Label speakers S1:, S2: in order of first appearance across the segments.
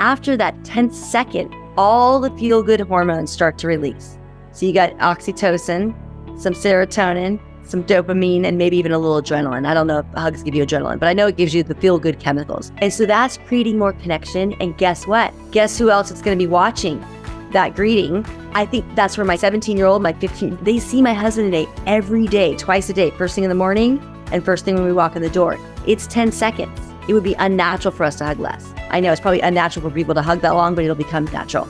S1: after that 10th second, all the feel-good hormones start to release. So you got oxytocin, some serotonin, some dopamine, and maybe even a little adrenaline. I don't know if hugs give you adrenaline, but I know it gives you the feel-good chemicals. And so that's creating more connection. And guess what? Guess who else is going to be watching that greeting? I think that's where my 17-year-old, my 15, they see my husband today every day, twice a day, first thing in the morning and first thing when we walk in the door. It's 10 seconds. It would be unnatural for us to hug less. I know it's probably unnatural for people to hug that long, but it'll become natural.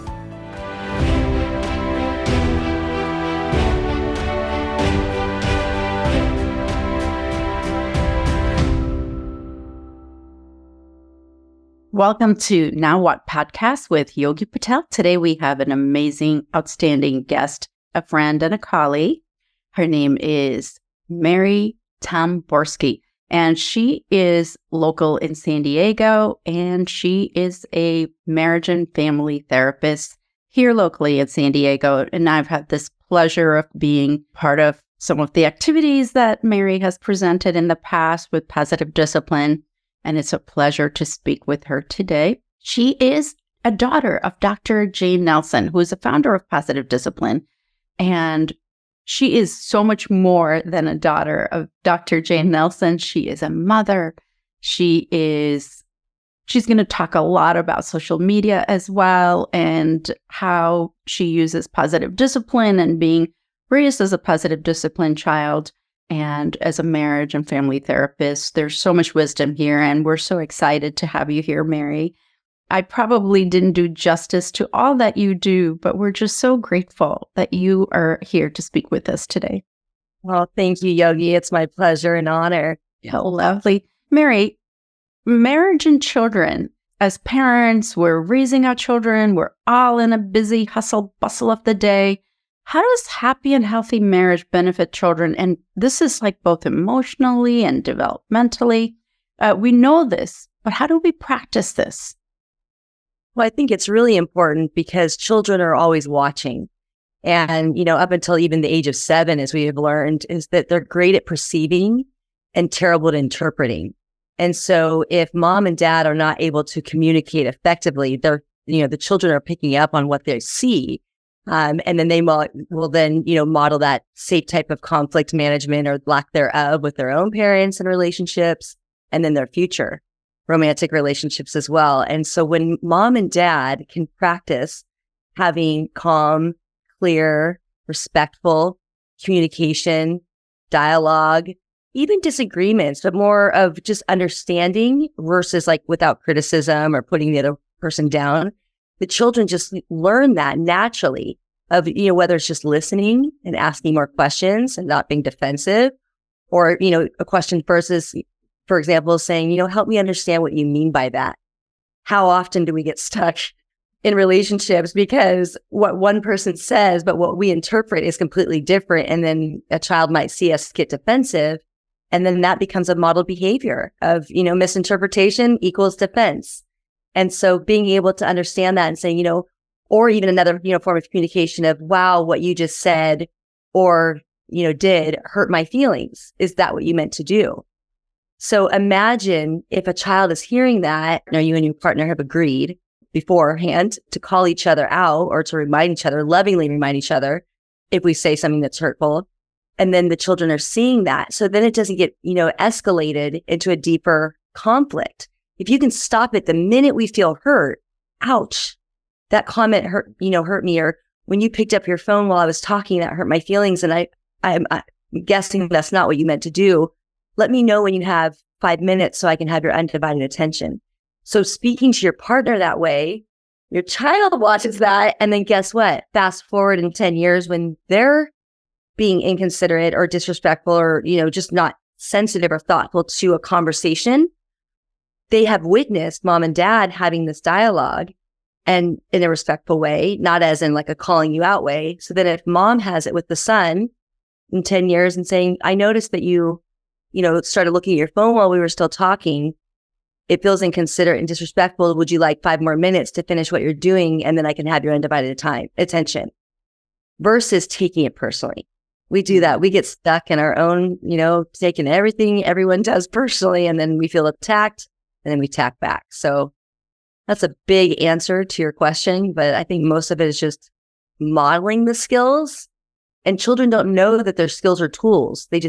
S2: Welcome to Now What podcast with Yogi Patel. Today we have an amazing, outstanding guest, a friend and a colleague. Her name is Mary Tamborski, and she is local in San Diego, and she is a marriage and family therapist here locally in San Diego. And I've had this pleasure of being part of some of the activities that Mary has presented in the past with Positive Discipline. And it's a pleasure to speak with her today. She is a daughter of Dr. Jane Nelson, who is the founder of Positive Discipline. And she is so much more than a daughter of Dr. Jane Nelson. She is a mother. She's going to talk a lot about social media as well and how she uses positive discipline and being raised as a positive discipline child. And as a marriage and family therapist, there's so much wisdom here, and we're so excited to have you here, Mary. I probably didn't do justice to all that you do, but we're just so grateful that you are here to speak with us today.
S1: Well, thank you, Yogi. It's my pleasure and honor.
S2: Oh, lovely. Mary, marriage and children. As parents, we're raising our children. We're all in a busy hustle bustle of the day. How does happy and healthy marriage benefit children? And this is like both emotionally and developmentally. We know this, but how do we practice this?
S1: Well, I think it's really important because children are always watching. And, up until even the age of 7, as we have learned, is that they're great at perceiving and terrible at interpreting. And so if mom and dad are not able to communicate effectively, the children are picking up on what they see. And then they will then, model that safe type of conflict management or lack thereof with their own parents and relationships, and then their future romantic relationships as well. And so when mom and dad can practice having calm, clear, respectful communication, dialogue, even disagreements, but more of just understanding versus like without criticism or putting the other person down, the children just learn that naturally of, whether it's just listening and asking more questions and not being defensive, or, a question versus, for example, saying, help me understand what you mean by that. How often do we get stuck in relationships because what one person says, but what we interpret is completely different. And then a child might see us get defensive. And then that becomes a model behavior of, misinterpretation equals defense. And so being able to understand that and saying, or even another, form of communication of, wow, what you just said or, did hurt my feelings. Is that what you meant to do? So imagine if a child is hearing that, you and your partner have agreed beforehand to call each other out or to remind each other, lovingly remind each other if we say something that's hurtful. And then the children are seeing that. So then it doesn't get, escalated into a deeper conflict. If you can stop it the minute we feel hurt, ouch, that comment hurt me. Or when you picked up your phone while I was talking, that hurt my feelings. And I'm guessing that's not what you meant to do. Let me know when you have 5 minutes so I can have your undivided attention. So speaking to your partner that way, your child watches that. And then guess what? Fast forward in 10 years when they're being inconsiderate or disrespectful or, just not sensitive or thoughtful to a conversation, they have witnessed mom and dad having this dialogue and in a respectful way, not as in like a calling you out way. So then if mom has it with the son in 10 years and saying, I noticed that you started looking at your phone while we were still talking. It feels inconsiderate and disrespectful. Would you like 5 more minutes to finish what you're doing? And then I can have your undivided attention versus taking it personally. We do that. We get stuck in our own, taking everything everyone does personally. And then we feel attacked and then we tack back. So That's a big answer to your question, but I think most of it is just modeling the skills. And children don't know that their skills are tools. They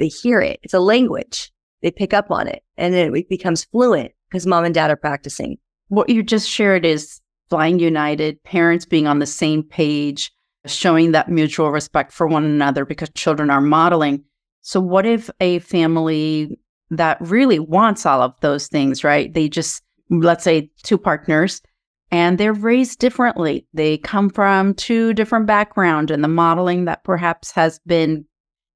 S1: hear it. It's a language. They pick up on it, and then it becomes fluent because mom and dad are practicing.
S2: What you just shared is flying united, parents being on the same page, showing that mutual respect for one another because children are modeling. So what if a family that really wants all of those things, right? They just, let's say two partners, and they're raised differently. They come from two different backgrounds, and the modeling that perhaps has been,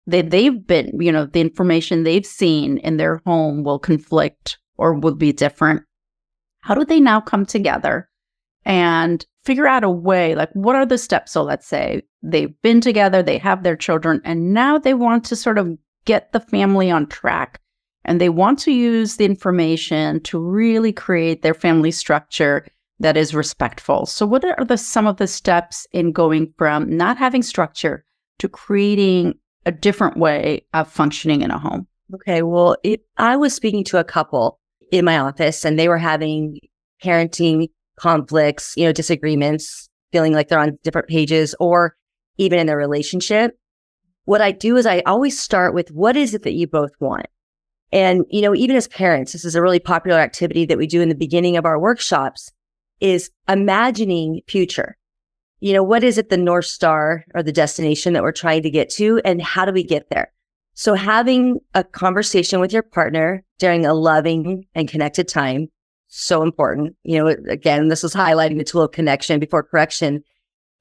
S2: they've been, the information they've seen in their home will conflict or will be different. How do they now come together and figure out a way, like what are the steps? So let's say they've been together, they have their children, and now they want to sort of get the family on track. And they want to use the information to really create their family structure that is respectful. So what are some of the steps in going from not having structure to creating a different way of functioning in a home?
S1: Okay, well, I was speaking to a couple in my office, and they were having parenting conflicts, disagreements, feeling like they're on different pages, or even in their relationship. What I do is I always start with, what is it that you both want? And, even as parents, this is a really popular activity that we do in the beginning of our workshops, is imagining future. What is it, the North Star or the destination that we're trying to get to, and how do we get there? So having a conversation with your partner during a loving and connected time, so important. Again, this is highlighting the tool of connection before correction,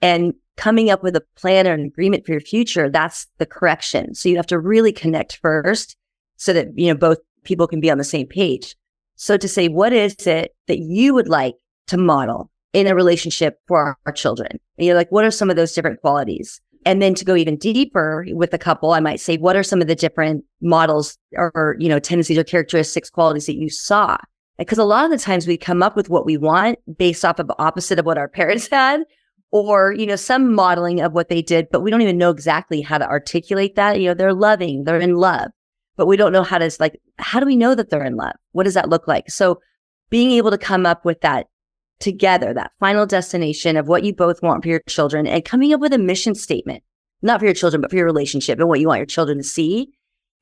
S1: and coming up with a plan or an agreement for your future. That's the correction. So you have to really connect first so that, both people can be on the same page. So to say, what is it that you would like to model in a relationship for our children? What are some of those different qualities? And then to go even deeper with a couple, I might say, what are some of the different models or tendencies or characteristics, qualities that you saw? Because a lot of the times we come up with what we want based off of the opposite of what our parents had, or, some modeling of what they did, but we don't even know exactly how to articulate that. They're loving, they're in love, but we don't know how do we know that they're in love? What does that look like? So being able to come up with that together, that final destination of what you both want for your children, and coming up with a mission statement, not for your children, but for your relationship and what you want your children to see.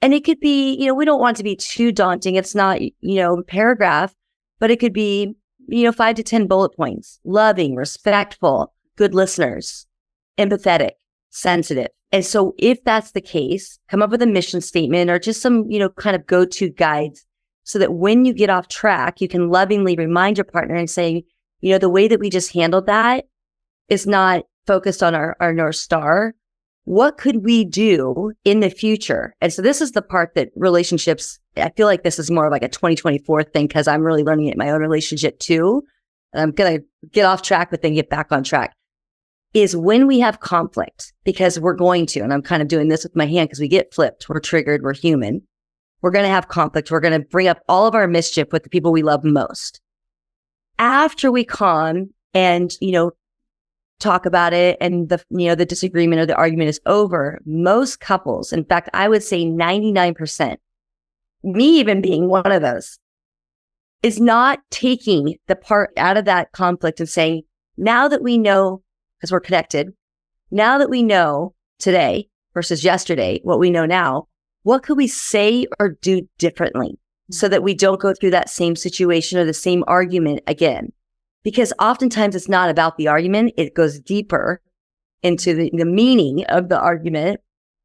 S1: And it could be, we don't want it to be too daunting. It's not, paragraph, but it could be, 5 to 10 bullet points: loving, respectful, good listeners, empathetic, sensitive. And so if that's the case, come up with a mission statement or just some, kind of go-to guides, so that when you get off track, you can lovingly remind your partner and say, the way that we just handled that is not focused on our North Star. What could we do in the future? And so this is the part that relationships, I feel like this is more like a 2024 thing, because I'm really learning it in my own relationship too. And I'm going to get off track, but then get back on track, is when we have conflict, because we're going to, and I'm kind of doing this with my hand because we get flipped, we're triggered, we're human. We're going to have conflict. We're going to bring up all of our mischief with the people we love most. After we calm and, talk about it, and the disagreement or the argument is over, most couples, in fact, I would say 99%, me even being one of those, is not taking the part out of that conflict and saying, now that we know, because we're connected, now that we know today versus yesterday, what we know now, what could we say or do differently so that we don't go through that same situation or the same argument again? Because oftentimes it's not about the argument. It goes deeper into the meaning of the argument,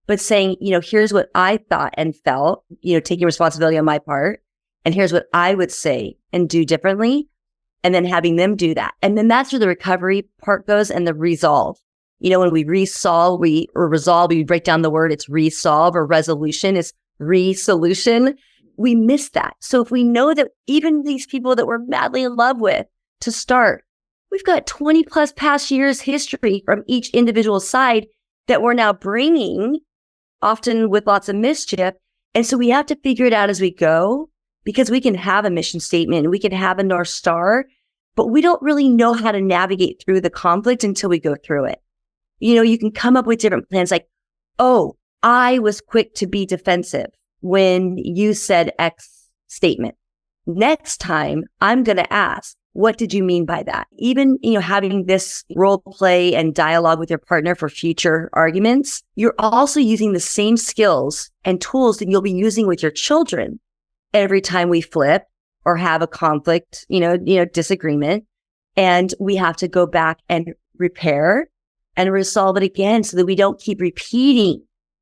S1: but saying, here's what I thought and felt, taking responsibility on my part. And here's what I would say and do differently. And then having them do that. And then that's where the recovery part goes, and the resolve. When we resolve, resolve, we break down the word, it's resolve, or resolution is resolution. We miss that. So if we know that even these people that we're madly in love with, to start, we've got 20 plus past years history from each individual side that we're now bringing, often with lots of mischief. And so we have to figure it out as we go, because we can have a mission statement and we can have a North Star, but we don't really know how to navigate through the conflict until we go through it. You can come up with different plans like, oh, I was quick to be defensive when you said X statement. Next time, I'm going to ask, What did you mean by that? Even, having this role play and dialogue with your partner for future arguments, you're also using the same skills and tools that you'll be using with your children every time we flip or have a conflict, disagreement. And we have to go back and repair and resolve it again so that we don't keep repeating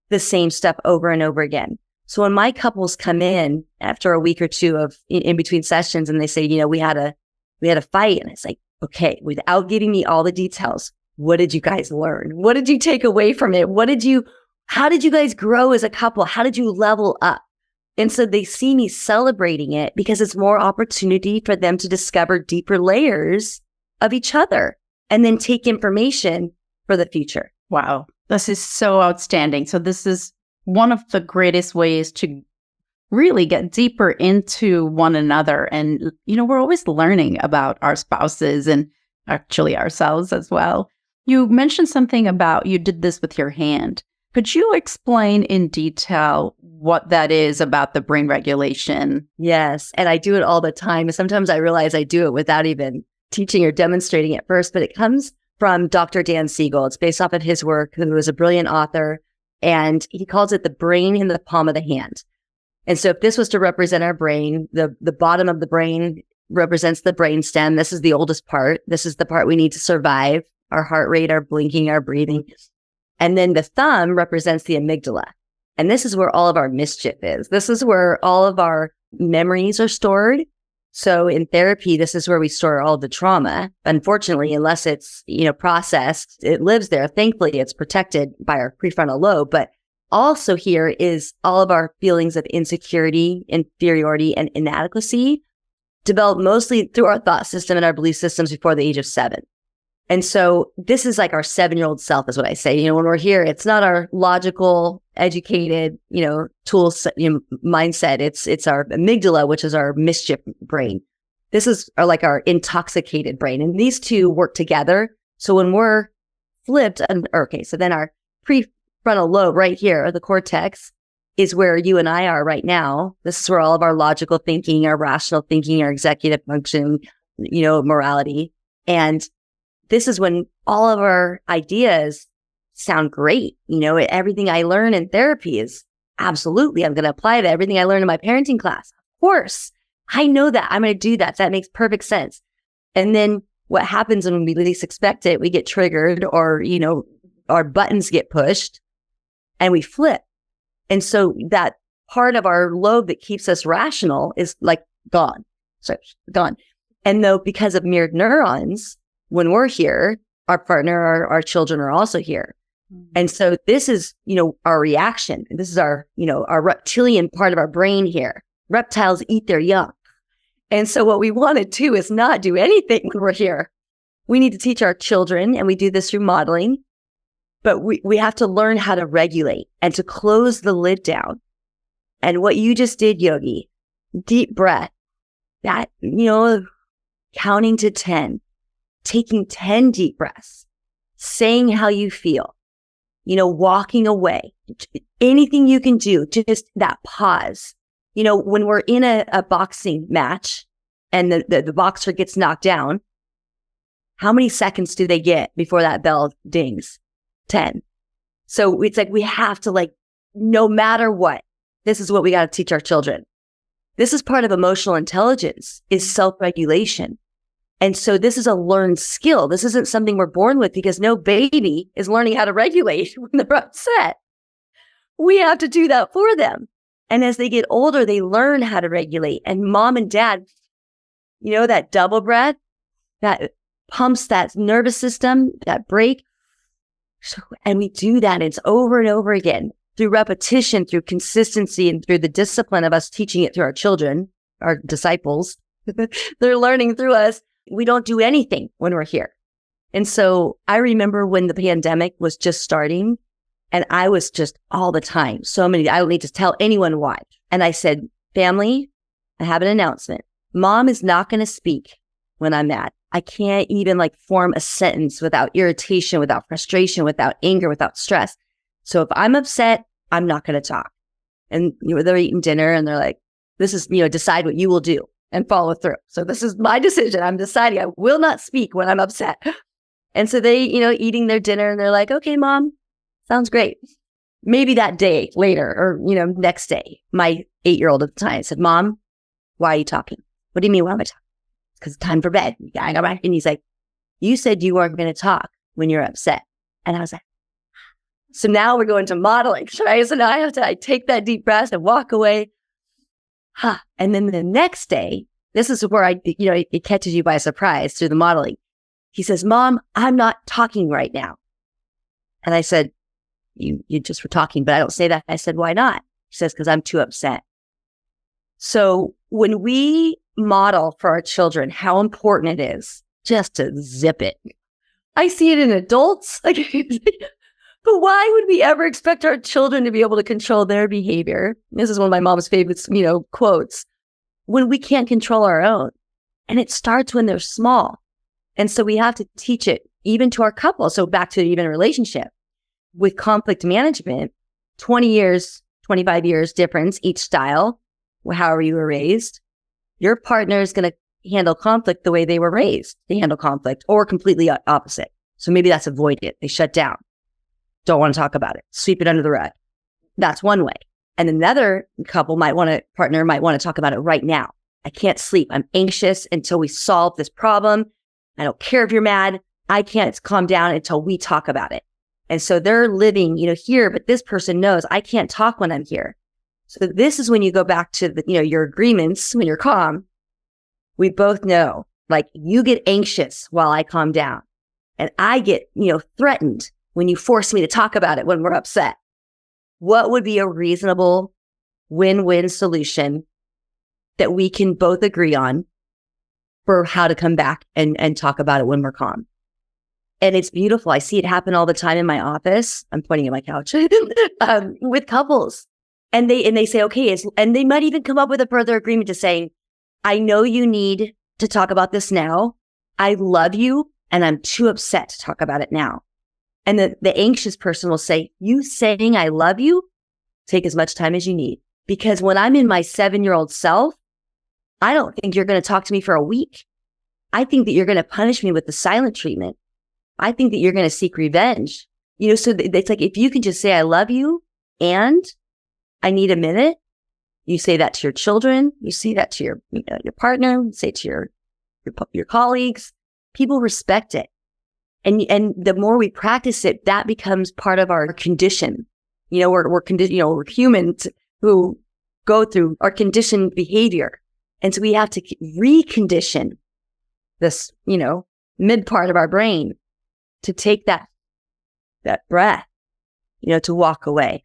S1: the same stuff over and over again. So when my couples come in after a week or two of in between sessions and they say, we had a fight, and it's like, okay, without giving me all the details, what did you guys learn? What did you take away from it? How did you guys grow as a couple? How did you level up? And so they see me celebrating it because it's more opportunity for them to discover deeper layers of each other and then take information for the future.
S2: Wow. This is so outstanding. So this is one of the greatest ways to really get deeper into one another. And, we're always learning about our spouses and actually ourselves as well. You mentioned something about you did this with your hand. Could you explain in detail what that is about the brain regulation?
S1: Yes. And I do it all the time. Sometimes I realize I do it without even teaching or demonstrating it first, but it comes from Dr. Dan Siegel. It's based off of his work, who was a brilliant author, and he calls it the brain in the palm of the hand. And so if this was to represent our brain, the bottom of the brain represents the brain stem. This is the oldest part. This is the part we need to survive, our heart rate, our blinking, our breathing. And then the thumb represents the amygdala. And this is where all of our mischief is. This is where all of our memories are stored. So in therapy, this is where we store all the trauma. Unfortunately, unless it's, processed, it lives there. Thankfully, it's protected by our prefrontal lobe. But also here is all of our feelings of insecurity, inferiority, and inadequacy developed mostly through our thought system and our belief systems before the age of 7. And so this is like our 7-year-old self is what I say. When we're here, it's not our logical, educated, tools, mindset. It's our amygdala, which is our mischief brain. This is our intoxicated brain. And these two work together. So when we're flipped, so then our prefrontal lobe right here, the cortex, is where you and I are right now. This is where all of our logical thinking, our rational thinking, our executive function, morality. And this is when all of our ideas sound great. Everything I learn in therapy is absolutely, I'm going to apply to everything I learned in my parenting class. Of course, I know that. I'm going to do that. That makes perfect sense. And then what happens when we least expect it, we get triggered or, our buttons get pushed and we flip. And so that part of our lobe that keeps us rational is gone. So gone. And though because of mirrored neurons, when we're here, our partner, our children are also here. Mm-hmm. And so this is, our reaction. This is our reptilian part of our brain here. Reptiles eat their young. And so what we want to do is not do anything when we're here. We need to teach our children, and we do this through modeling, but we have to learn how to regulate and to close the lid down. And what you just did, Yogi, deep breath, that, counting to 10. Taking 10 deep breaths, saying how you feel, walking away, anything you can do, just that pause. When we're in a boxing match and the boxer gets knocked down, how many seconds do they get before that bell dings? 10. So it's we have to no matter what, this is what we got to teach our children. This is part of emotional intelligence, is self-regulation. And so this is a learned skill. This isn't something we're born with because no baby is learning how to regulate when they're upset. We have to do that for them. And as they get older, they learn how to regulate. And mom and dad, that double breath, that pumps that nervous system, that break. And we do that. It's over and over again through repetition, through consistency, and through the discipline of us teaching it through our children, our disciples. They're learning through us. We don't do anything when we're here. And so I remember when the pandemic was just starting and I was just all the time, I don't need to tell anyone why. And I said, family, I have an announcement. Mom is not going to speak when I'm mad. I can't even form a sentence without irritation, without frustration, without anger, without stress. So if I'm upset, I'm not going to talk. And they're eating dinner and they're like, this is, decide what you will do. and follow through. So this is my decision. I'm deciding I will not speak when I'm upset. And so they, eating their dinner and they're like, okay, mom, sounds great. Maybe that day later or, next day, my 8-year-old at the time said, Mom, why are you talking? What do you mean, why am I talking? Because it's time for bed. I go back and he's like, you said you weren't going to talk when you're upset. And I was like, so now we're going to modeling, right? So now I take that deep breath and walk away. And then the next day, this is where it catches you by surprise through the modeling. He says, Mom, I'm not talking right now. And I said, you just were talking, but I don't say that. I said, why not? He says, because I'm too upset. So when we model for our children how important it is just to zip it, I see it in adults. But why would we ever expect our children to be able to control their behavior? This is one of my mom's favorite, quotes, when we can't control our own. And it starts when they're small. And so we have to teach it even to our couple. So back to even a relationship with conflict management, 20 years, 25 years difference, each style, however you were raised, your partner is going to handle conflict the way they were raised. They handle conflict or completely opposite. So maybe that's avoid it. They shut down. Don't want to talk about it. Sweep it under the rug. That's one way. And another partner might want to talk about it right now. I can't sleep. I'm anxious until we solve this problem. I don't care if you're mad. I can't calm down until we talk about it. And so they're living, here, but this person knows I can't talk when I'm here. So this is when you go back to your agreements when you're calm. We both know, like, you get anxious while I calm down, and I get, threatened when you force me to talk about it when we're upset. What would be a reasonable win-win solution that we can both agree on for how to come back and talk about it when we're calm? And it's beautiful. I see it happen all the time in my office. I'm pointing at my couch with couples. And they say, okay, and they might even come up with a further agreement to say, I know you need to talk about this now. I love you, and I'm too upset to talk about it now. And the anxious person will say, you saying I love you, take as much time as you need. Because when I'm in my 7-year-old self, I don't think you're going to talk to me for a week. I think that you're going to punish me with the silent treatment. I think that you're going to seek revenge. So it's like, if you can just say, I love you and I need a minute, you say that to your children, you say that to your partner, you say it to your colleagues, people respect it. And the more we practice it, that becomes part of our condition. We're humans who go through our conditioned behavior. And so we have to recondition this, mid part of our brain to take that breath, to walk away.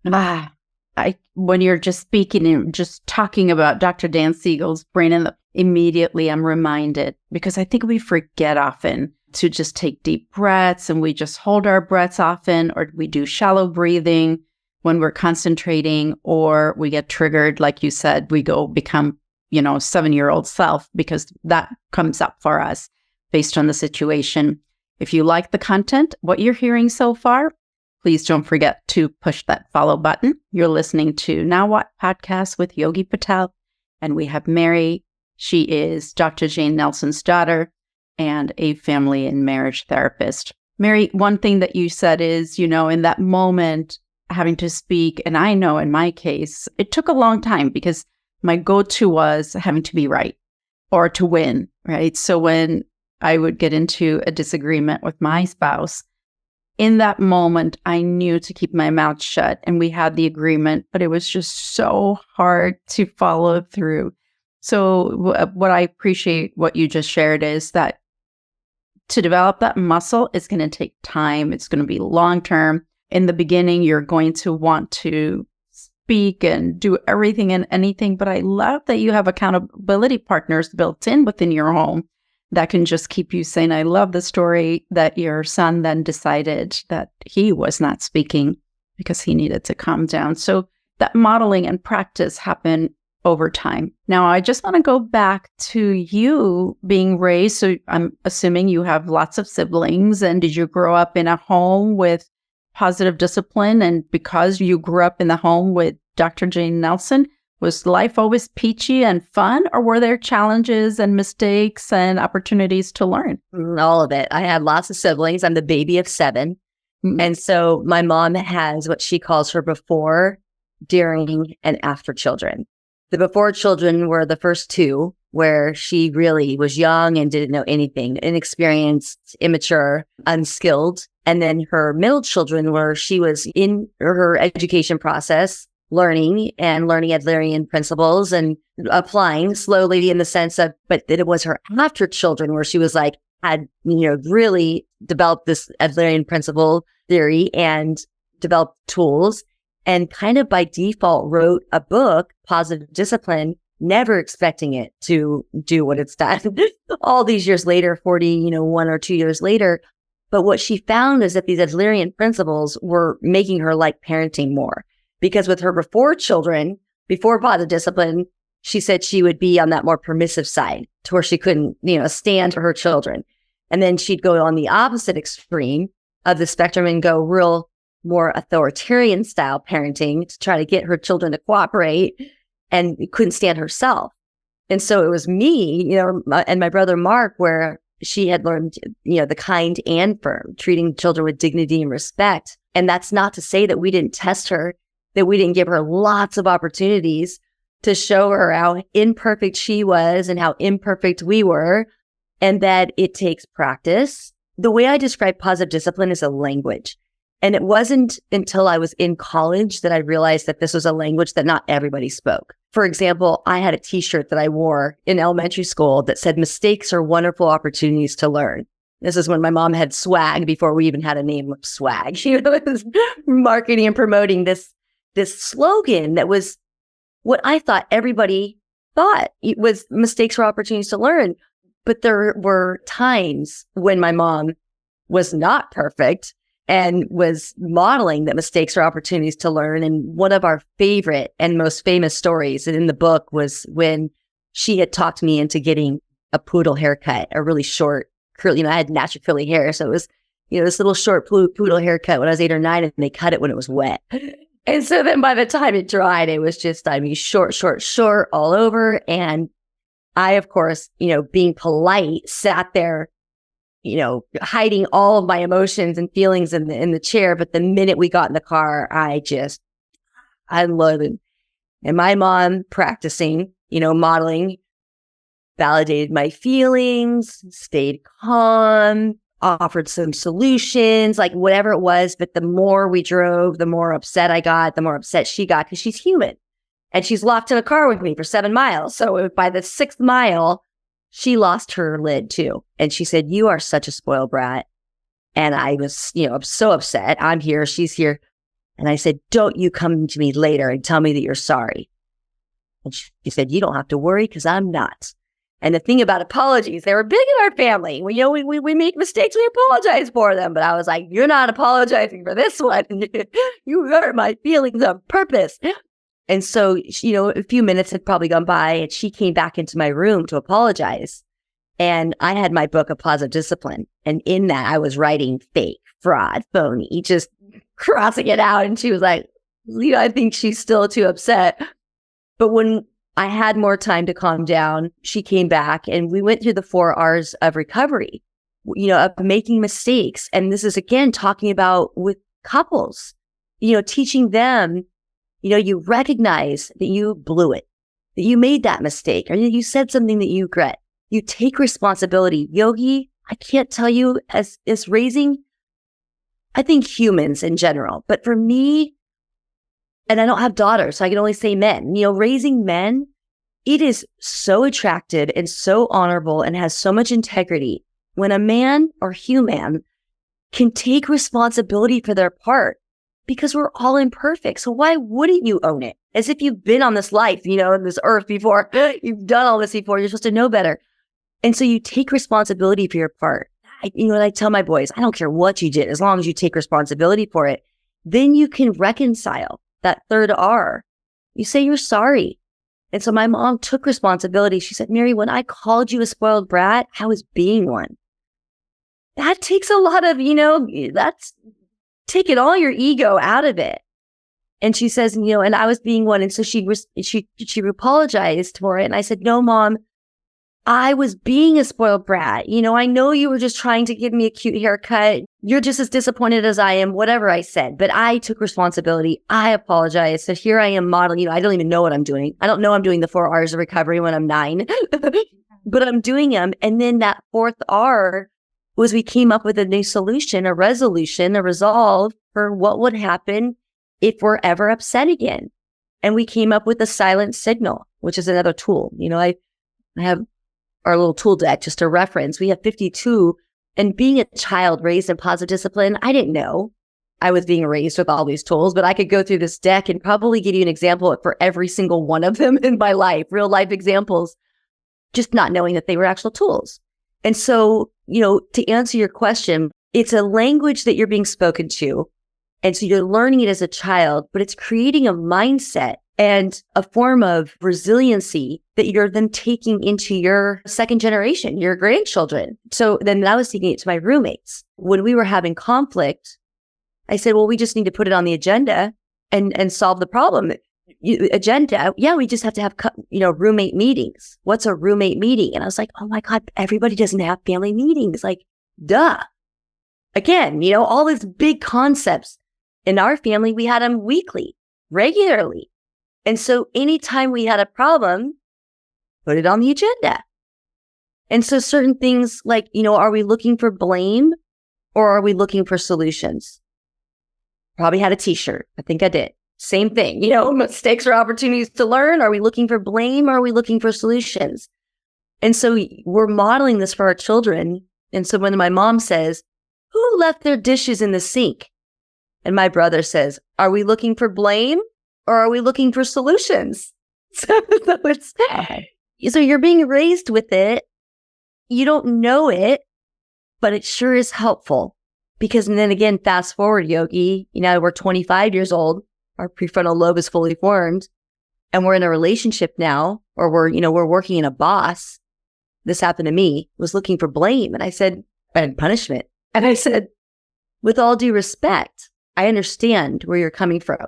S2: When you're just speaking and just talking about Dr. Dan Siegel's brain, and immediately I'm reminded, because I think we forget often to just take deep breaths, and we just hold our breaths often, or we do shallow breathing when we're concentrating, or we get triggered. Like you said, we go become, 7-year-old self, because that comes up for us based on the situation. If you like the content, what you're hearing so far, please don't forget to push that follow button. You're listening to Now What Podcast with Yogi Patel, and we have Mary. She is Dr. Jane Nelson's daughter and a family and marriage therapist. Mary, one thing that you said is, in that moment, having to speak, and I know in my case, it took a long time because my go-to was having to be right or to win, right? So when I would get into a disagreement with my spouse, in that moment, I knew to keep my mouth shut, and we had the agreement, but it was just so hard to follow through. So what I appreciate what you just shared is that to develop that muscle, it's going to take time. It's going to be long-term. In the beginning, you're going to want to speak and do everything and anything, but I love that you have accountability partners built in within your home that can just keep you sane. I love the story that your son then decided that he was not speaking because he needed to calm down. So that modeling and practice happen over time. Now, I just want to go back to you being raised. So I'm assuming you have lots of siblings. And did you grow up in a home with positive discipline? And because you grew up in the home with Dr. Jane Nelson, Was life always peachy and fun, or were there challenges and mistakes and opportunities to learn?
S1: All of it. I had lots of siblings. I'm the baby of 7.
S2: Mm.
S1: And so my mom has what she calls her before, during, and after children. The before children were the first 2, where she really was young and didn't know anything, inexperienced, immature, unskilled. And then her middle children were, she was in her education process, learning Adlerian principles and applying slowly in the sense of, but that it was her after children where she was like, had, really developed this Adlerian principle theory and developed tools, and kind of by default wrote a book, Positive Discipline, never expecting it to do what it's done all these years later, 40, 1 or 2 years later. But what she found is that these Adlerian principles were making her like parenting more. Because with her before children, before Positive Discipline, she said she would be on that more permissive side to where she couldn't, stand for her children. And then she'd go on the opposite extreme of the spectrum and go real more authoritarian style parenting to try to get her children to cooperate, and couldn't stand herself. And so it was me, and my brother Mark, where she had learned, the kind and firm, treating children with dignity and respect. And that's not to say that we didn't test her, that we didn't give her lots of opportunities to show her how imperfect she was and how imperfect we were, and that it takes practice. The way I describe positive discipline is a language. And it wasn't until I was in college that I realized that this was a language that not everybody spoke. For example, I had a t-shirt that I wore in elementary school that said, "Mistakes are wonderful opportunities to learn." This is when my mom had swag before we even had a name of swag. She was marketing and promoting this slogan that was what I thought everybody thought. It was mistakes were opportunities to learn. But there were times when my mom was not perfect and was modeling that mistakes are opportunities to learn. And one of our favorite and most famous stories in the book was when she had talked me into getting a poodle haircut, a really short, curly, I had natural curly hair. So it was, this little short poodle haircut when I was 8 or 9, and they cut it when it was wet. And so then by the time it dried, it was just, short all over. And I, of course, being polite, sat there, hiding all of my emotions and feelings in the chair. But the minute we got in the car, I unloaded. And my mom, practicing, modeling, validated my feelings, stayed calm, offered some solutions, like whatever it was. But the more we drove, the more upset I got, the more upset she got, because she's human. And she's locked in a car with me for 7 miles. So by the 6th mile, she lost her lid too. And she said, "You are such a spoiled brat." And I was, I'm so upset. I'm here, she's here. And I said, "Don't you come to me later and tell me that you're sorry." And she said, "You don't have to worry, because I'm not." And the thing about apologies, they were big in our family. We make mistakes, we apologize for them. But I was like, "You're not apologizing for this one. You hurt my feelings on purpose." And so, a few minutes had probably gone by, and she came back into my room to apologize. And I had my book of Positive Discipline. And in that, I was writing fake, fraud, phony, just crossing it out. And she was like, I think she's still too upset. But when I had more time to calm down, she came back, and we went through the 4 R's of recovery, of making mistakes. And this is, again, talking about with couples, teaching them, you recognize that you blew it, that you made that mistake, or you said something that you regret. You take responsibility. Yogi, I can't tell you as raising, I think humans in general, but for me, and I don't have daughters, so I can only say men, raising men, it is so attractive and so honorable and has so much integrity when a man or human can take responsibility for their part. Because we're all imperfect. So why wouldn't you own it? As if you've been on this life, in this earth before. You've done all this before. You're supposed to know better. And so you take responsibility for your part. I tell my boys, I don't care what you did, as long as you take responsibility for it. Then you can reconcile that 3rd R. You say you're sorry. And so my mom took responsibility. She said, "Mary, when I called you a spoiled brat, I was being one." That takes a lot of, that's taking all your ego out of it. And she says, and I was being one. And so she apologized for it. And I said, no, Mom, I was being a spoiled brat. I know you were just trying to give me a cute haircut. You're just as disappointed as I am, whatever I said. But I took responsibility. I apologized. So here I am modeling. I don't even know what I'm doing. I don't know I'm doing the 4 R's of recovery when I'm 9, but I'm doing them. And then that 4th R was we came up with a new solution, a resolution, a resolve for what would happen if we're ever upset again. And we came up with a silent signal, which is another tool. I have our little tool deck, just a reference. We have 52. And being a child raised in positive discipline, I didn't know I was being raised with all these tools, but I could go through this deck and probably give you an example for every single one of them in my life, real life examples, just not knowing that they were actual tools. And so, to answer your question, it's a language that you're being spoken to. And so you're learning it as a child, but it's creating a mindset and a form of resiliency that you're then taking into your second generation, your grandchildren. So then I was taking it to my roommates. When we were having conflict, I said, well, we just need to put it on the agenda and solve the problem. Agenda. Yeah, we just have to have, roommate meetings. What's a roommate meeting? And I was like, oh my God, everybody doesn't have family meetings. Like, duh. Again, all these big concepts. In our family, we had them weekly, regularly. And so anytime we had a problem, put it on the agenda. And so certain things like, are we looking for blame or are we looking for solutions? Probably had a t-shirt. I think I did. Same thing, mistakes or opportunities to learn. Are we looking for blame or are we looking for solutions? And so we're modeling this for our children. And so when my mom says, who left their dishes in the sink? And my brother says, are we looking for blame or are we looking for solutions? So you're being raised with it. You don't know it, but it sure is helpful. Because and then again, fast forward, Yogi, we're 25 years old. Our prefrontal lobe is fully formed and we're in a relationship now, or we're working in a boss. This happened to me, was looking for blame. And I said, and punishment. And I said, with all due respect, I understand where you're coming from.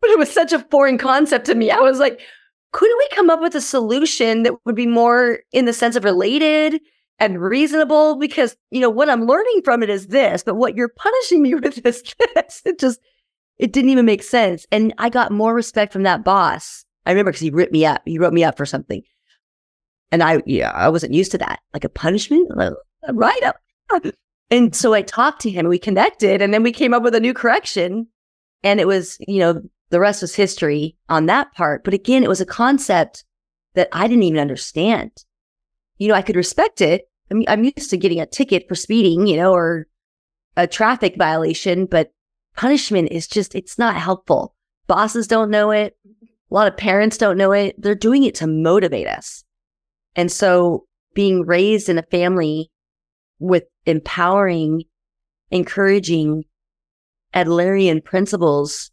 S1: But it was such a foreign concept to me. I was like, couldn't we come up with a solution that would be more in the sense of related and reasonable? Because, what I'm learning from it is this, but what you're punishing me with is this. It didn't even make sense. And I got more respect from that boss. I remember because he ripped me up. He wrote me up for something. And I wasn't used to that. Like a punishment? Right up. And so I talked to him and we connected and then we came up with a new correction. And it was, the rest was history on that part. But again, it was a concept that I didn't even understand. I could respect it. I mean, I'm used to getting a ticket for speeding, or a traffic violation, but punishment is it's not helpful. Bosses don't know it. A lot of parents don't know it. They're doing it to motivate us. And so being raised in a family with empowering, encouraging Adlerian principles,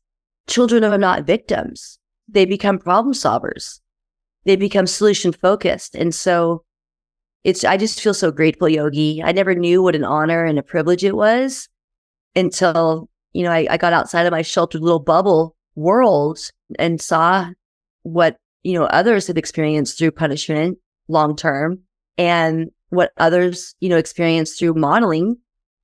S1: children are not victims. They become problem solvers. They become solution focused. And so I just feel so grateful, Yogi. I never knew what an honor and a privilege it was until, I got outside of my sheltered little bubble world and saw what, others have experienced through punishment long-term and what others, experience through modeling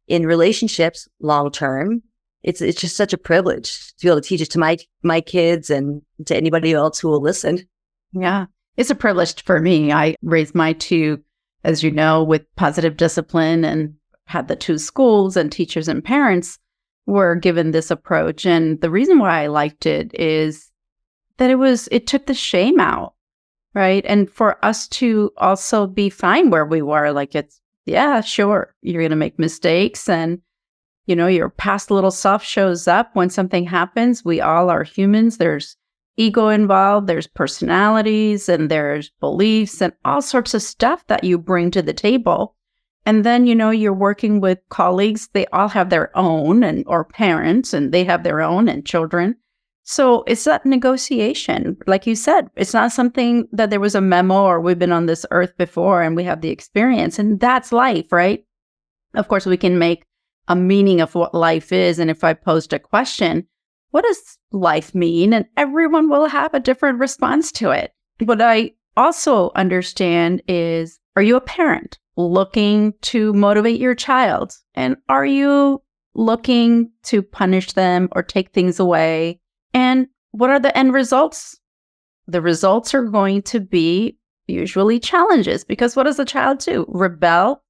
S1: in relationships long-term. It's just such a privilege to be able to teach it to my kids and to anybody else who will listen.
S2: Yeah, it's a privilege for me. I raised my 2, as you know, with positive discipline and had the 2 schools, and teachers and parents were given this approach. And the reason why I liked it is that it took the shame out, right? And for us to also be fine where we were, like yeah, sure, you're going to make mistakes and your past little self shows up when something happens. We all are humans. There's ego involved, there's personalities, and there's beliefs and all sorts of stuff that you bring to the table. And then, you're working with colleagues. They all have their own or parents, and they have their own and children. So it's that negotiation. Like you said, it's not something that there was a memo or we've been on this earth before and we have the experience. And that's life, right? Of course, we can make a meaning of what life is. And if I posed a question, what does life mean? And everyone will have a different response to it. What I also understand is, are you a parent looking to motivate your child? And are you looking to punish them or take things away? And what are the end results? The results are going to be usually challenges, because what does a child do? Rebel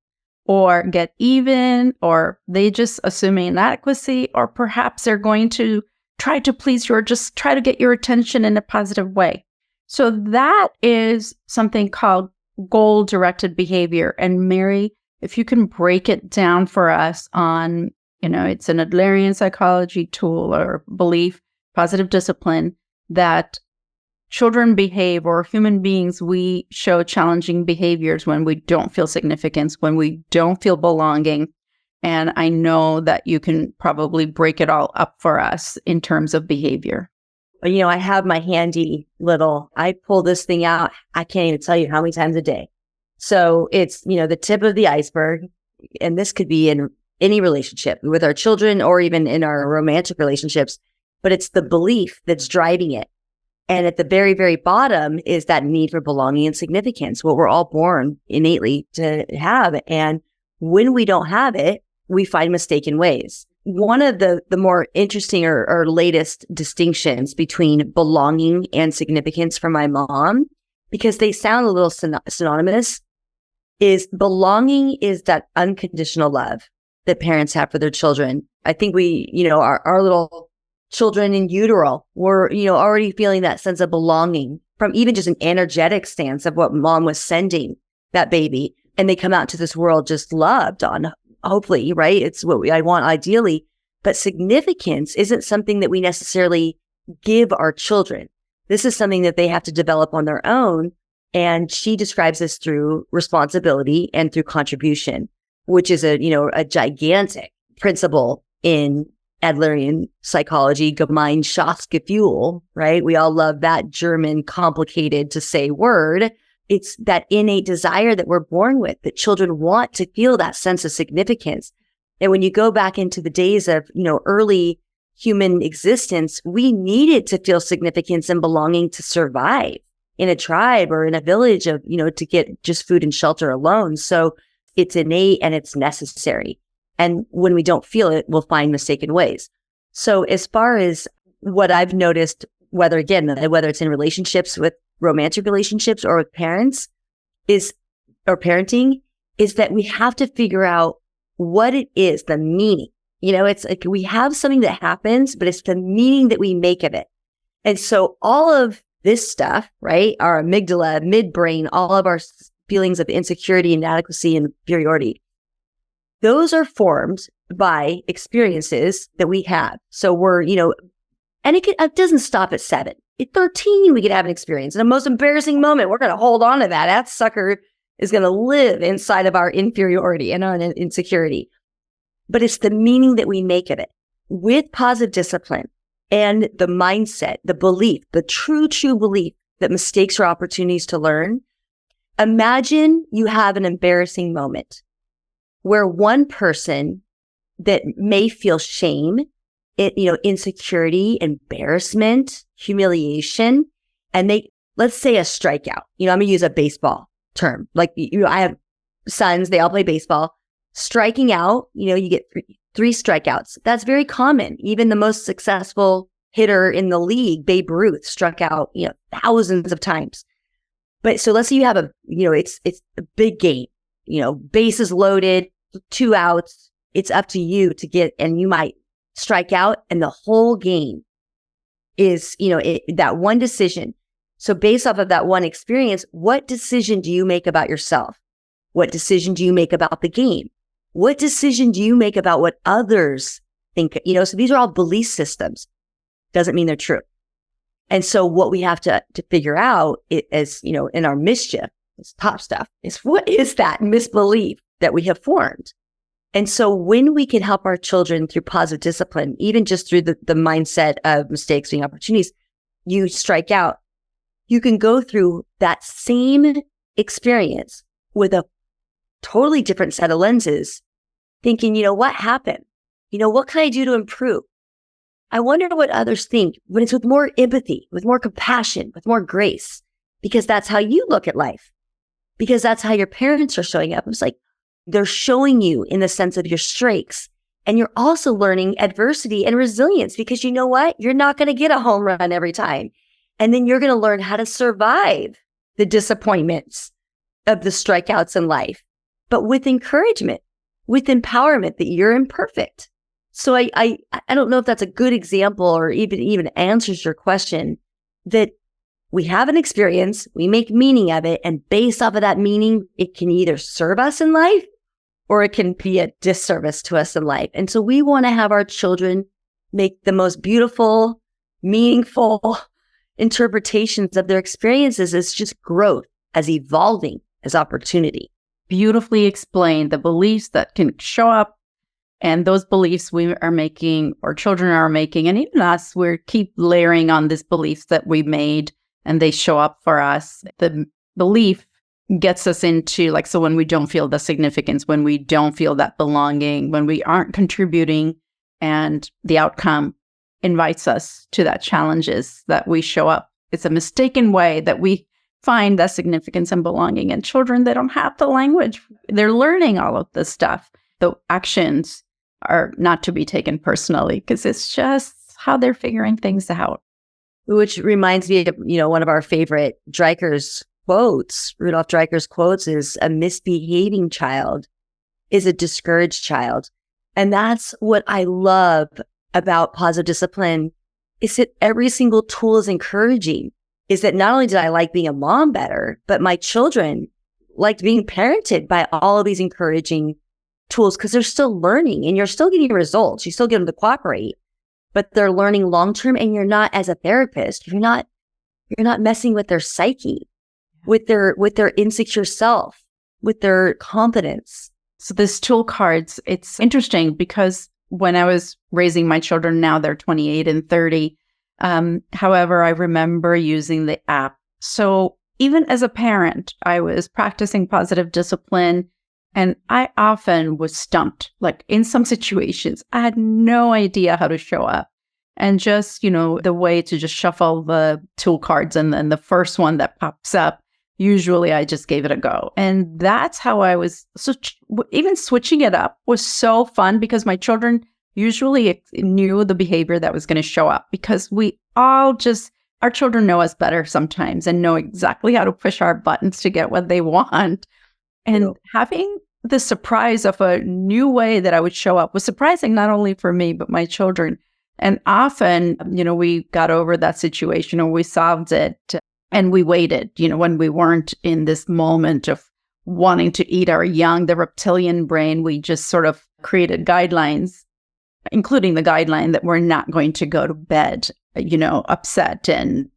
S2: or get even, or they just assume inadequacy, or perhaps they're going to try to please you or just try to get your attention in a positive way. So that is something called goal-directed behavior. And Mary, if you can break it down for us on, it's an Adlerian psychology tool or belief, positive discipline, that children behave, or human beings, we show challenging behaviors when we don't feel significance, when we don't feel belonging. And I know that you can probably break it all up for us in terms of behavior.
S1: I have my I pull this thing out. I can't even tell you how many times a day. So it's, the tip of the iceberg. And this could be in any relationship with our children or even in our romantic relationships, but it's the belief that's driving it. And at the very, very bottom is that need for belonging and significance, what we're all born innately to have. And when we don't have it, we find mistaken ways. One of the more interesting or latest distinctions between belonging and significance for my mom, because they sound a little synonymous, is belonging is that unconditional love that parents have for their children. I think we, our little children in utero were, already feeling that sense of belonging from even just an energetic stance of what mom was sending that baby. And they come out to this world just loved on, hopefully, right? It's what I want ideally. But significance isn't something that we necessarily give our children. This is something that they have to develop on their own. And she describes this through responsibility and through contribution, which is a gigantic principle in Adlerian psychology, Gemeinschaftsgefühl, right? We all love that German, complicated to say word. It's that innate desire that we're born with, that children want to feel that sense of significance. And when you go back into the days of, early human existence, we needed to feel significance and belonging to survive in a tribe or in a village of, to get just food and shelter alone. So it's innate and it's necessary. And when we don't feel it, we'll find mistaken ways. So as far as what I've noticed, whether it's in relationships with romantic relationships or with parents or parenting, is that we have to figure out what it is, the meaning. It's like we have something that happens, but it's the meaning that we make of it. And so all of this stuff, right? Our amygdala, midbrain, all of our feelings of insecurity, inadequacy, and inferiority, those are formed by experiences that we have. So we're, and it doesn't stop at 7. At 13, we could have an experience. In the most embarrassing moment, we're going to hold on to that. That sucker is going to live inside of our inferiority and our insecurity. But it's the meaning that we make of it. With positive discipline and the mindset, the belief, the true belief that mistakes are opportunities to learn, imagine you have an embarrassing moment where one person that may feel shame, insecurity, embarrassment, humiliation, and let's say a strikeout. I'm going to use a baseball term. Like, I have sons, they all play baseball. Striking out, you get three strikeouts. That's very common. Even the most successful hitter in the league, Babe Ruth, struck out, thousands of times. But so let's say you have it's a big game, bases loaded, 2 outs. It's up to you to get, and you might strike out, and the whole game is, that one decision. So based off of that one experience, what decision do you make about yourself? What decision do you make about the game? What decision do you make about what others think? So these are all belief systems. Doesn't mean they're true. And so what we have to figure out is, in our mischief, this top stuff, is what is that misbelief that we have formed? And so when we can help our children through positive discipline, even just through the mindset of mistakes being opportunities, you strike out, you can go through that same experience with a totally different set of lenses, thinking, what happened? What can I do to improve? I wonder what others think when it's with more empathy, with more compassion, with more grace, because that's how you look at life, because that's how your parents are showing up. It's like they're showing you in the sense of your strengths. And you're also learning adversity and resilience because you know what? You're not going to get a home run every time. And then you're going to learn how to survive the disappointments of the strikeouts in life, but with encouragement, with empowerment that you're imperfect. So I don't know if that's a good example or even answers your question, that we have an experience, we make meaning of it, and based off of that meaning, it can either serve us in life or it can be a disservice to us in life. And so we want to have our children make the most beautiful, meaningful interpretations of their experiences as just growth, as evolving, as opportunity.
S2: Beautifully explained, the beliefs that can show up, and those beliefs we are making, or children are making, and even us, we keep layering on these beliefs that we made, and they show up for us. The belief gets us into, like, so when we don't feel the significance, when we don't feel that belonging, when we aren't contributing, and the outcome invites us to that challenges that we show up. It's a mistaken way that we find that significance and belonging. And children, they don't have the language. They're learning all of this stuff. The actions are not to be taken personally because it's just how they're figuring things out.
S1: Which reminds me of, one of our favorite Dreiker's quotes, Rudolf Dreiker's quotes is, a misbehaving child is a discouraged child. And that's what I love about positive discipline, is that every single tool is encouraging. Is that not only did I like being a mom better, but my children liked being parented by all of these encouraging tools because they're still learning and you're still getting results. You still get them to cooperate, but they're learning long-term, and you're not, as a therapist, you're not messing with their psyche, with their insecure self, with their confidence.
S2: So this tool cards, it's interesting because when I was raising my children, now they're 28 and 30. However, I remember using the app. So even as a parent, I was practicing positive discipline, and I often was stumped. Like in some situations, I had no idea how to show up. And just, the way to just shuffle the tool cards, and then the first one that pops up, usually I just gave it a go. And that's how I was. So even switching it up was so fun because my children usually knew the behavior that was going to show up, because our children know us better sometimes and know exactly how to push our buttons to get what they want. And having the surprise of a new way that I would show up was surprising, not only for me, but my children. And often, we got over that situation, or we solved it, and we waited, when we weren't in this moment of wanting to eat our young, the reptilian brain, we just sort of created guidelines, including the guideline that we're not going to go to bed, upset and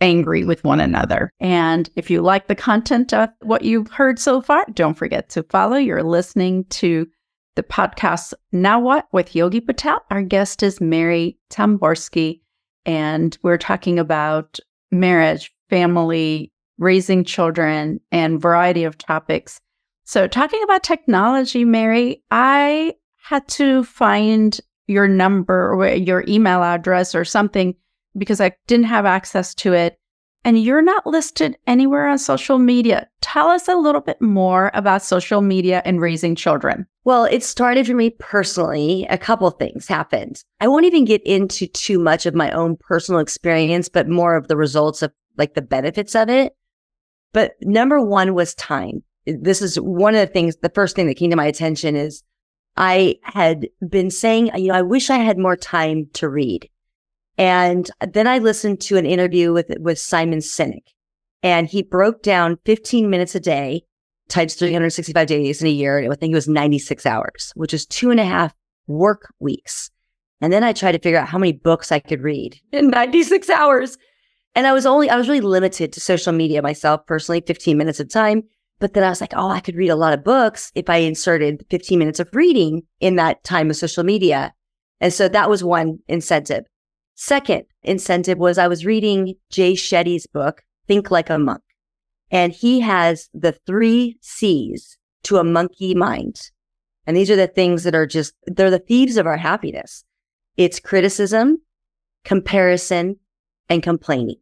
S2: angry with one another. And if you like the content of what you've heard so far, don't forget to follow. You're listening to the podcast Now What with Yogi Patel. Our guest is Mary Tamborski, and we're talking about marriage, family, raising children, and variety of topics. So talking about technology, Mary, I had to find your number or your email address or something because I didn't have access to it. And you're not listed anywhere on social media. Tell us a little bit more about social media and raising children.
S1: Well, it started for me personally. A couple of things happened. I won't even get into too much of my own personal experience, but more of the results of like the benefits of it. But number one was time. This is one of the things, the first thing that came to my attention is I had been saying, I wish I had more time to read. And then I listened to an interview with Simon Sinek, and he broke down 15 minutes a day times 365 days in a year. I think it was 96 hours, which is 2.5 work weeks. And then I tried to figure out how many books I could read in 96 hours. And I was really limited to social media myself personally, 15 minutes of time. But then I was like, I could read a lot of books if I inserted 15 minutes of reading in that time of social media. And so that was one incentive. Second incentive was I was reading Jay Shetty's book, Think Like a Monk. And he has the 3 C's to a monkey mind. And these are the things that are they're the thieves of our happiness. It's criticism, comparison, and complaining.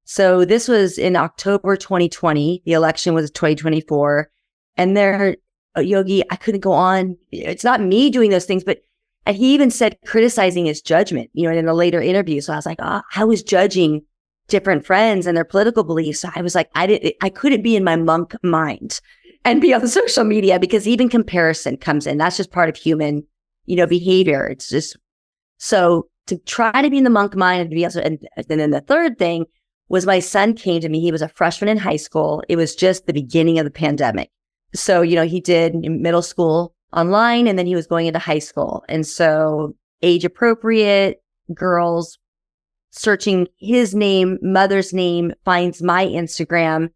S1: So this was in October 2020. The election was 2024. And there, Yogi, I couldn't go on. It's not me doing those things, but he even said criticizing his judgment, in a later interview. So I was like, I was judging different friends and their political beliefs. So I was like, I couldn't be in my monk mind and be on social media, because even comparison comes in. That's just part of human, behavior. It's just, so to try to be in the monk mind and to be also, and then the third thing was my son came to me. He was a freshman in high school. It was just the beginning of the pandemic. So, he did middle school online, and then he was going into high school. And so age appropriate girls searching his name, mother's name, finds my Instagram,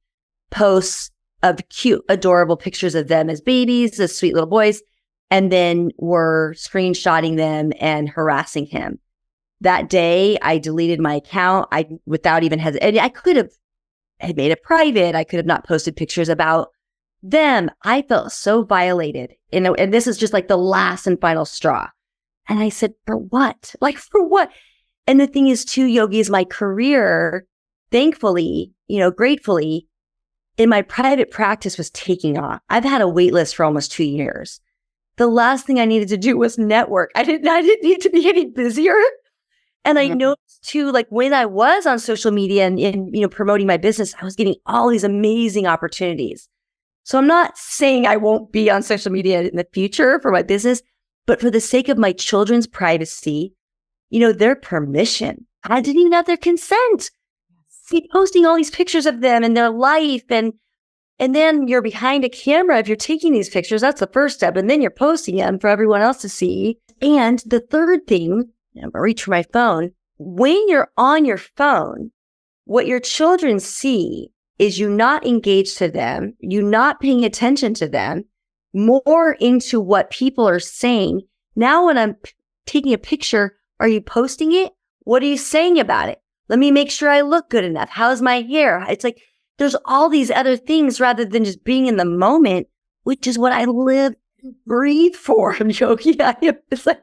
S1: posts of cute, adorable pictures of them as babies, as sweet little boys, and then were screenshotting them and harassing him. That day, I deleted my account. Without even hesitating. I could have made it private. I could have not posted pictures about them. I felt so violated. And this is just like the last and final straw. And I said, for what? Like, for what? And the thing is too, Yogi, is my career, thankfully, gratefully, in my private practice was taking off. I've had a wait list for almost 2 years. The last thing I needed to do was network. I didn't need to be any busier. And I noticed too, like when I was on social media and promoting my business, I was getting all these amazing opportunities. So I'm not saying I won't be on social media in the future for my business, but for the sake of my children's privacy, their permission. I didn't even have their consent. See, posting all these pictures of them and their life, and then you're behind a camera. If you're taking these pictures, that's the first step. And then you're posting them for everyone else to see. And the third thing, I'm going to reach for my phone. When you're on your phone, what your children see is you not engaged to them, you not paying attention to them, more into what people are saying. Now, when I'm taking a picture, are you posting it? What are you saying about it? Let me make sure I look good enough. How's my hair? It's like there's all these other things rather than just being in the moment, which is what I live and breathe for, Yogi. It's like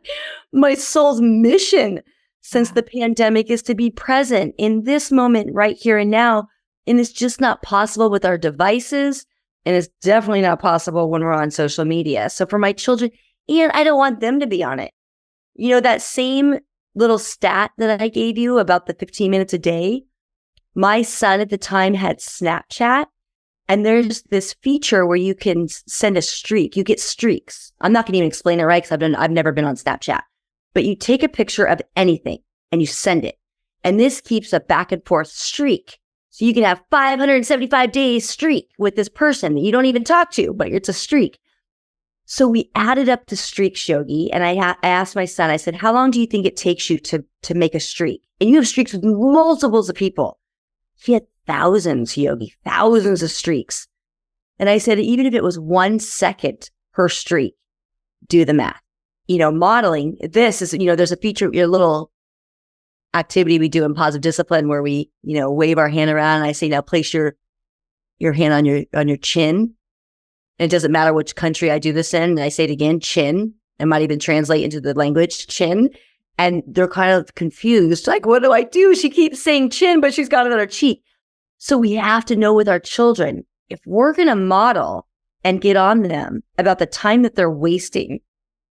S1: my soul's mission since the pandemic is to be present in this moment right here and now. And it's just not possible with our devices. And it's definitely not possible when we're on social media. So for my children, and I don't want them to be on it. That same little stat that I gave you about the 15 minutes a day, my son at the time had Snapchat. And there's this feature where you can send a streak. You get streaks. I'm not going to even explain it right because I've never been on Snapchat. But you take a picture of anything and you send it. And this keeps a back and forth streak. So you can have 575 days streak with this person that you don't even talk to, but it's a streak. So we added up the streaks, Yogi, and I asked my son, I said, how long do you think it takes you to make a streak? And you have streaks with multiples of people. He had thousands, Yogi, thousands of streaks. And I said, even if it was 1 second per streak, do the math. Modeling, this is, there's a feature, your little activity we do in positive discipline where we, wave our hand around. And I say, now place your hand on your chin. And it doesn't matter which country I do this in. And I say it again, chin. I might even translate into the language, chin. And they're kind of confused. Like, what do I do? She keeps saying chin, but she's got it on her cheek. So we have to know with our children, if we're going to model and get on them about the time that they're wasting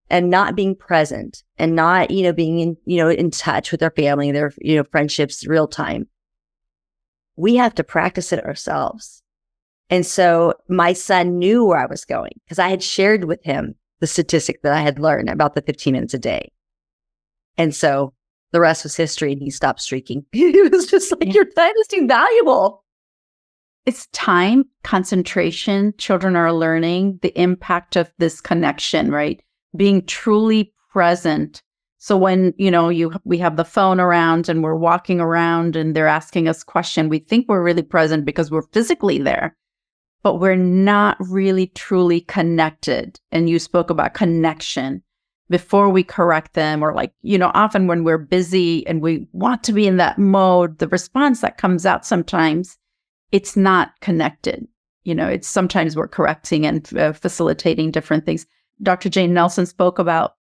S1: and not being present and not, being in touch with their family, their, friendships real time, we have to practice it ourselves. And so my son knew where I was going because I had shared with him the statistic that I had learned about the 15 minutes a day. And so the rest was history and he stopped streaking. It was just like, your time is too valuable.
S2: It's time, concentration. Children are learning the impact of this connection, right? Being truly present. So when, we have the phone around and we're walking around and they're asking us questions, we think we're really present because we're physically there, but we're not really truly connected. And you spoke about connection before we correct them, or often when we're busy and we want to be in that mode, the response that comes out sometimes, it's not connected. It's sometimes we're correcting and facilitating different things. Dr. Jane Nelson spoke about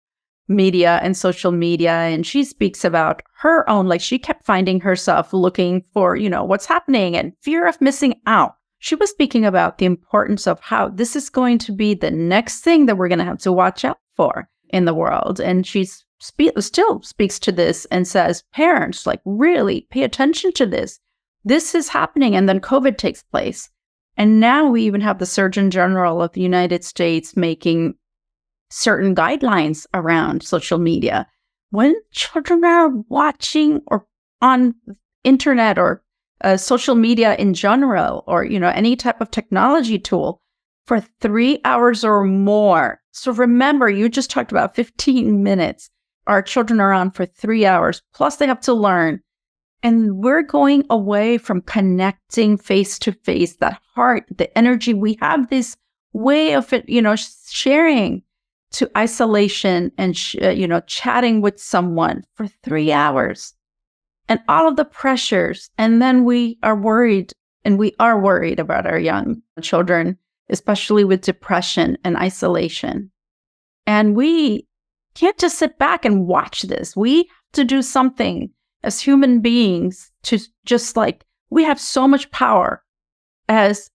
S2: media and social media. And she speaks about her own, like she kept finding herself looking for, what's happening and fear of missing out. She was speaking about the importance of how this is going to be the next thing that we're going to have to watch out for in the world. And she still speaks to this and says, parents, like really pay attention to this. This is happening. And then COVID takes place. And now we even have the Surgeon General of the United States making certain guidelines around social media. When children are watching or on internet or social media in general, or, any type of technology tool for 3 hours or more. So remember, you just talked about 15 minutes. Our children are on for 3 hours, plus they have to learn. And we're going away from connecting face to face, that heart, the energy. We have this way of it, sharing, to isolation and, chatting with someone for 3 hours and all of the pressures. And then we are worried about our young children, especially with depression and isolation. And we can't just sit back and watch this. We have to do something as human beings to just we have so much power as,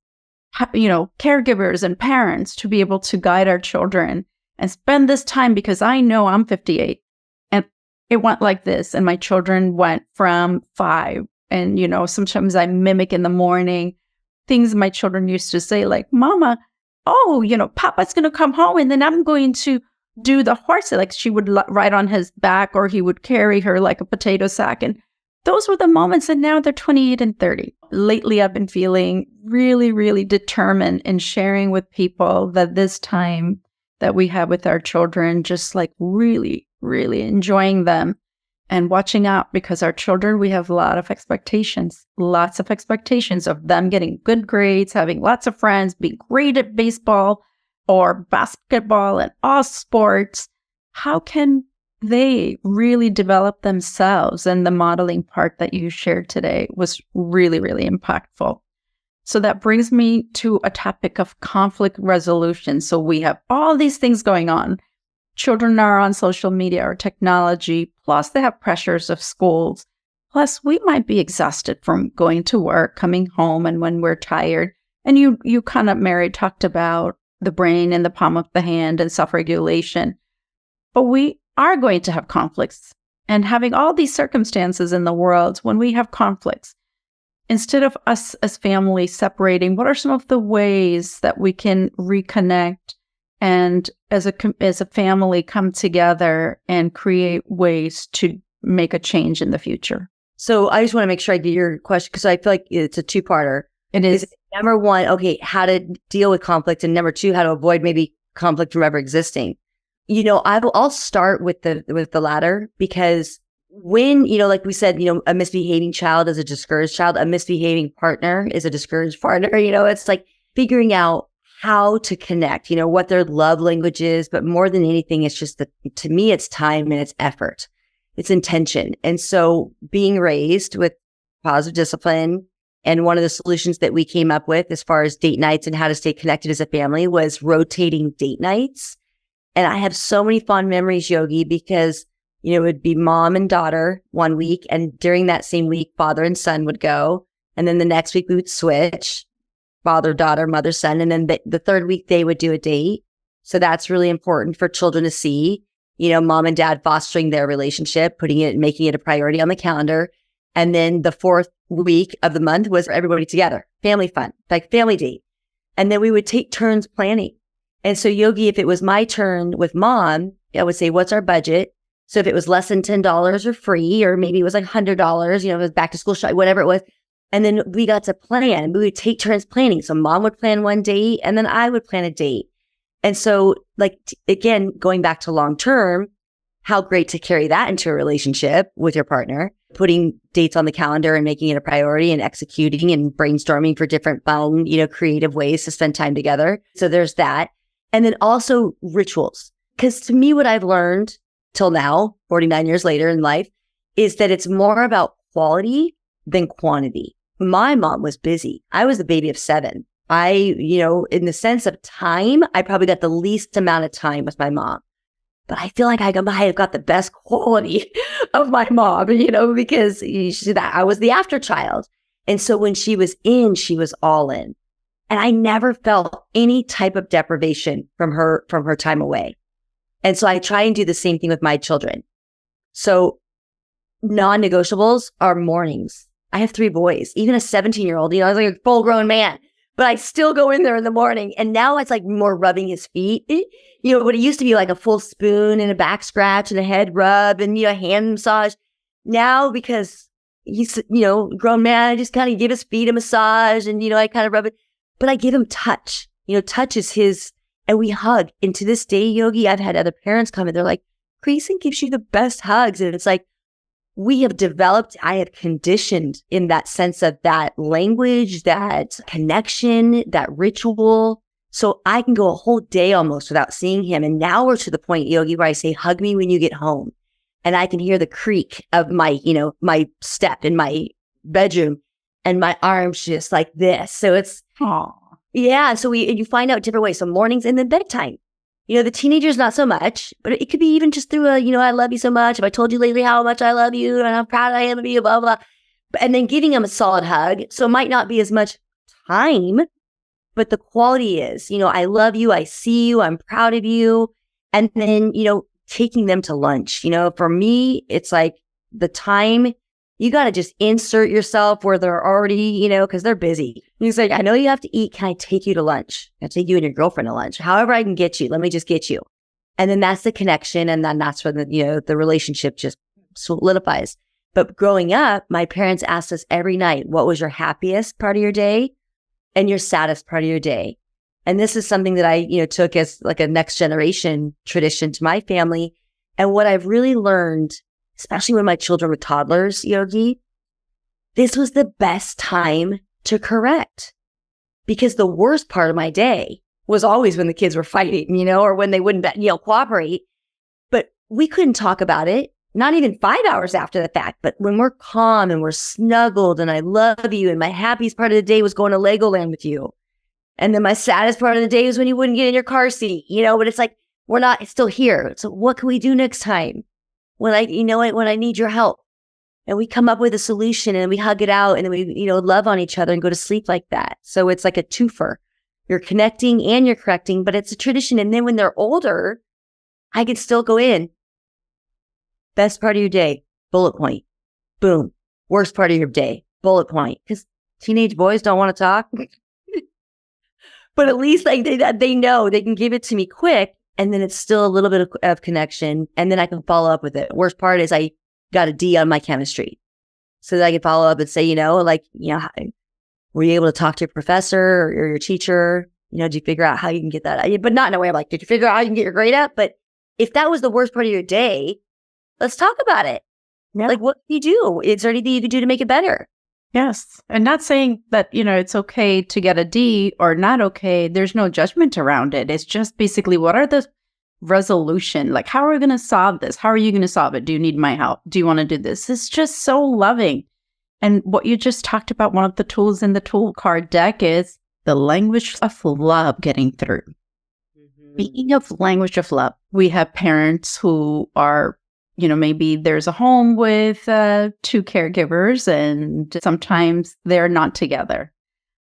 S2: caregivers and parents to be able to guide our children and spend this time, because I know I'm 58 and it went like this. And my children went from 5 and, sometimes I mimic in the morning things my children used to say, like, Mama, Papa's going to come home and then I'm going to do the horse. Like she would ride on his back or he would carry her like a potato sack. And those were the moments. And now they're 28 and 30. Lately, I've been feeling really, really determined in sharing with people that this time that we have with our children, just really, really enjoying them and watching out, because our children, we have lots of expectations of them getting good grades, having lots of friends, being great at baseball or basketball and all sports. How can they really develop themselves? And the modeling part that you shared today was really, really impactful. So that brings me to a topic of conflict resolution. So we have all these things going on. Children are on social media or technology, plus they have pressures of schools. Plus we might be exhausted from going to work, coming home, and when we're tired. And you kind of, Mary, talked about the brain in the palm of the hand and self-regulation. But we are going to have conflicts, and having all these circumstances in the world, when we have conflicts, instead of us as family separating, what are some of the ways that we can reconnect and as a family come together and create ways to make a change in the future?
S1: So I just want to make sure I get your question, because I feel like it's a two-parter.
S2: It is.
S1: Number one, okay, how to deal with conflict, and number two, how to avoid maybe conflict from ever existing. I'll start with the latter, because when, like we said, a misbehaving child is a discouraged child, a misbehaving partner is a discouraged partner. It's like figuring out how to connect, what their love language is. But more than anything, it's just to me, it's time and it's effort. It's intention. And so being raised with positive discipline, and one of the solutions that we came up with as far as date nights and how to stay connected as a family was rotating date nights. And I have so many fond memories, Yogi, because it would be mom and daughter one week, and during that same week, father and son would go. And then the next week we would switch, father, daughter, mother, son. And then the third week they would do a date. So that's really important for children to see, mom and dad fostering their relationship, making it a priority on the calendar. And then the fourth week of the month was everybody together, family fun, like family date. And then we would take turns planning. And so, Yogi, if it was my turn with mom, I would say, what's our budget? So if it was less than $10 or free, or maybe it was like $100, it was back to school shop, whatever it was. And then we got to plan. We would take turns planning. So mom would plan one date and then I would plan a date. And so again, going back to long term, how great to carry that into a relationship with your partner, putting dates on the calendar and making it a priority and executing and brainstorming for different fun, creative ways to spend time together. So there's that. And then also rituals. Because to me, what I've learned till now, 49 years later in life, is that it's more about quality than quantity. My mom was busy. I was the baby of 7. In the sense of time, I probably got the least amount of time with my mom. but I feel like I might have got the best quality of my mom, because I was the after child. And so when she was in, she was all in. And I never felt any type of deprivation from her time away. And so I try and do the same thing with my children. So non-negotiables are mornings. I have 3 boys, even a 17-year-old, I was like a full grown man, but I still go in there in the morning. And now it's like more rubbing his feet, but it used to be like a full spoon and a back scratch and a head rub and, a hand massage. Now, because he's, grown man, I just kind of give his feet a massage and, I kind of rub it, but I give him touch, touch is his, and we hug. And to this day, Yogi, I've had other parents come and they're like, Creason gives you the best hugs. And it's like, we have developed, I have conditioned in that sense of that language, that connection, that ritual. So I can go a whole day almost without seeing him. And now we're to the point, Yogi, where I say, hug me when you get home. And I can hear the creak of my, my step in my bedroom and my arms just like this. So it's,
S2: Aww.
S1: Yeah. So you find out different ways. So mornings and then bedtime. The teenagers, not so much, but it could be even just through I love you so much. If I told you lately how much I love you and how proud I am of you, blah, blah. And then giving them a solid hug. So it might not be as much time, but the quality is, I love you. I see you. I'm proud of you. And then, taking them to lunch, for me, it's like the time you got to just insert yourself where they're already, because they're busy. He's like, I know you have to eat. Can I take you to lunch? Can I take you and your girlfriend to lunch? However I can get you. Let me just get you. And then that's the connection. And then that's when the relationship just solidifies. But growing up, my parents asked us every night, what was your happiest part of your day and your saddest part of your day? And this is something that I, took as like a next generation tradition to my family. And what I've really learned, especially when my children were toddlers, Yogi, this was the best time to correct, because the worst part of my day was always when the kids were fighting, or when they wouldn't, cooperate. But we couldn't talk about it, not even 5 hours after the fact. But when we're calm and we're snuggled and I love you and my happiest part of the day was going to Legoland with you. And then my saddest part of the day was when you wouldn't get in your car seat, but it's like, it's still here. So what can we do next time? When I need your help, and we come up with a solution and we hug it out and then we, love on each other and go to sleep like that. So it's like a twofer. You're connecting and you're correcting, but it's a tradition. And then when they're older, I can still go in. Best part of your day, bullet point. Boom. Worst part of your day, bullet point. Because teenage boys don't want to talk. But at least like they know they can give it to me quick. And then it's still a little bit of connection. And then I can follow up with it. Worst part is I got a D on my chemistry. So that I can follow up and say, were you able to talk to your professor or your teacher? Did you figure out how you can get that? But not in a way I'm like, did you figure out how you can get your grade up? But if that was the worst part of your day, let's talk about it. Yeah. Like, what can you do? Is there anything you can do to make it better?
S2: Yes. And not saying that, it's okay to get a D or not okay. There's no judgment around it. It's just basically, what are the resolution? Like, how are we going to solve this? How are you going to solve it? Do you need my help? Do you want to do this? It's just so loving. And what you just talked about, one of the tools in the tool card deck is the language of love getting through. Mm-hmm. Speaking of language of love, we have parents who are, maybe there's a home with 2 caregivers and sometimes they're not together.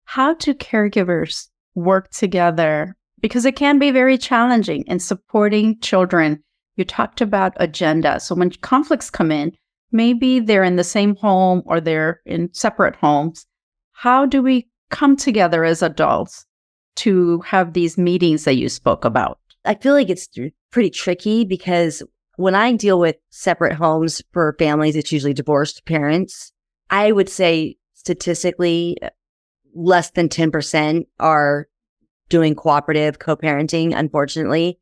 S2: How do caregivers work together? Because it can be very challenging in supporting children. You talked about agenda. So when conflicts come in, maybe they're in the same home or they're in separate homes. How do we come together as adults to have these meetings that you spoke about?
S1: I feel like it's pretty tricky because when I deal with separate homes for families, it's usually divorced parents. I would say statistically, less than 10% are doing cooperative co-parenting, unfortunately.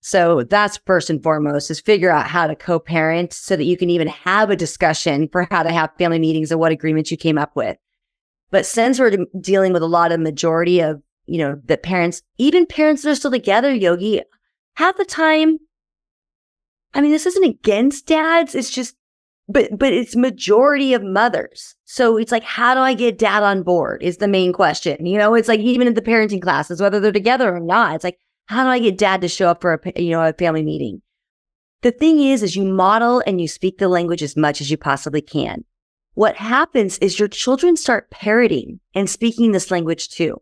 S1: So that's first and foremost, is figure out how to co-parent so that you can even have a discussion for how to have family meetings and what agreements you came up with. But since we're dealing with a lot of majority of, the parents, even parents that are still together, Yogi, half the time, this isn't against dads. It's just, but it's majority of mothers. So it's like, how do I get dad on board is the main question. It's like, even in the parenting classes, whether they're together or not, it's like, how do I get dad to show up for a family meeting? The thing is you model and you speak the language as much as you possibly can. What happens is your children start parroting and speaking this language too.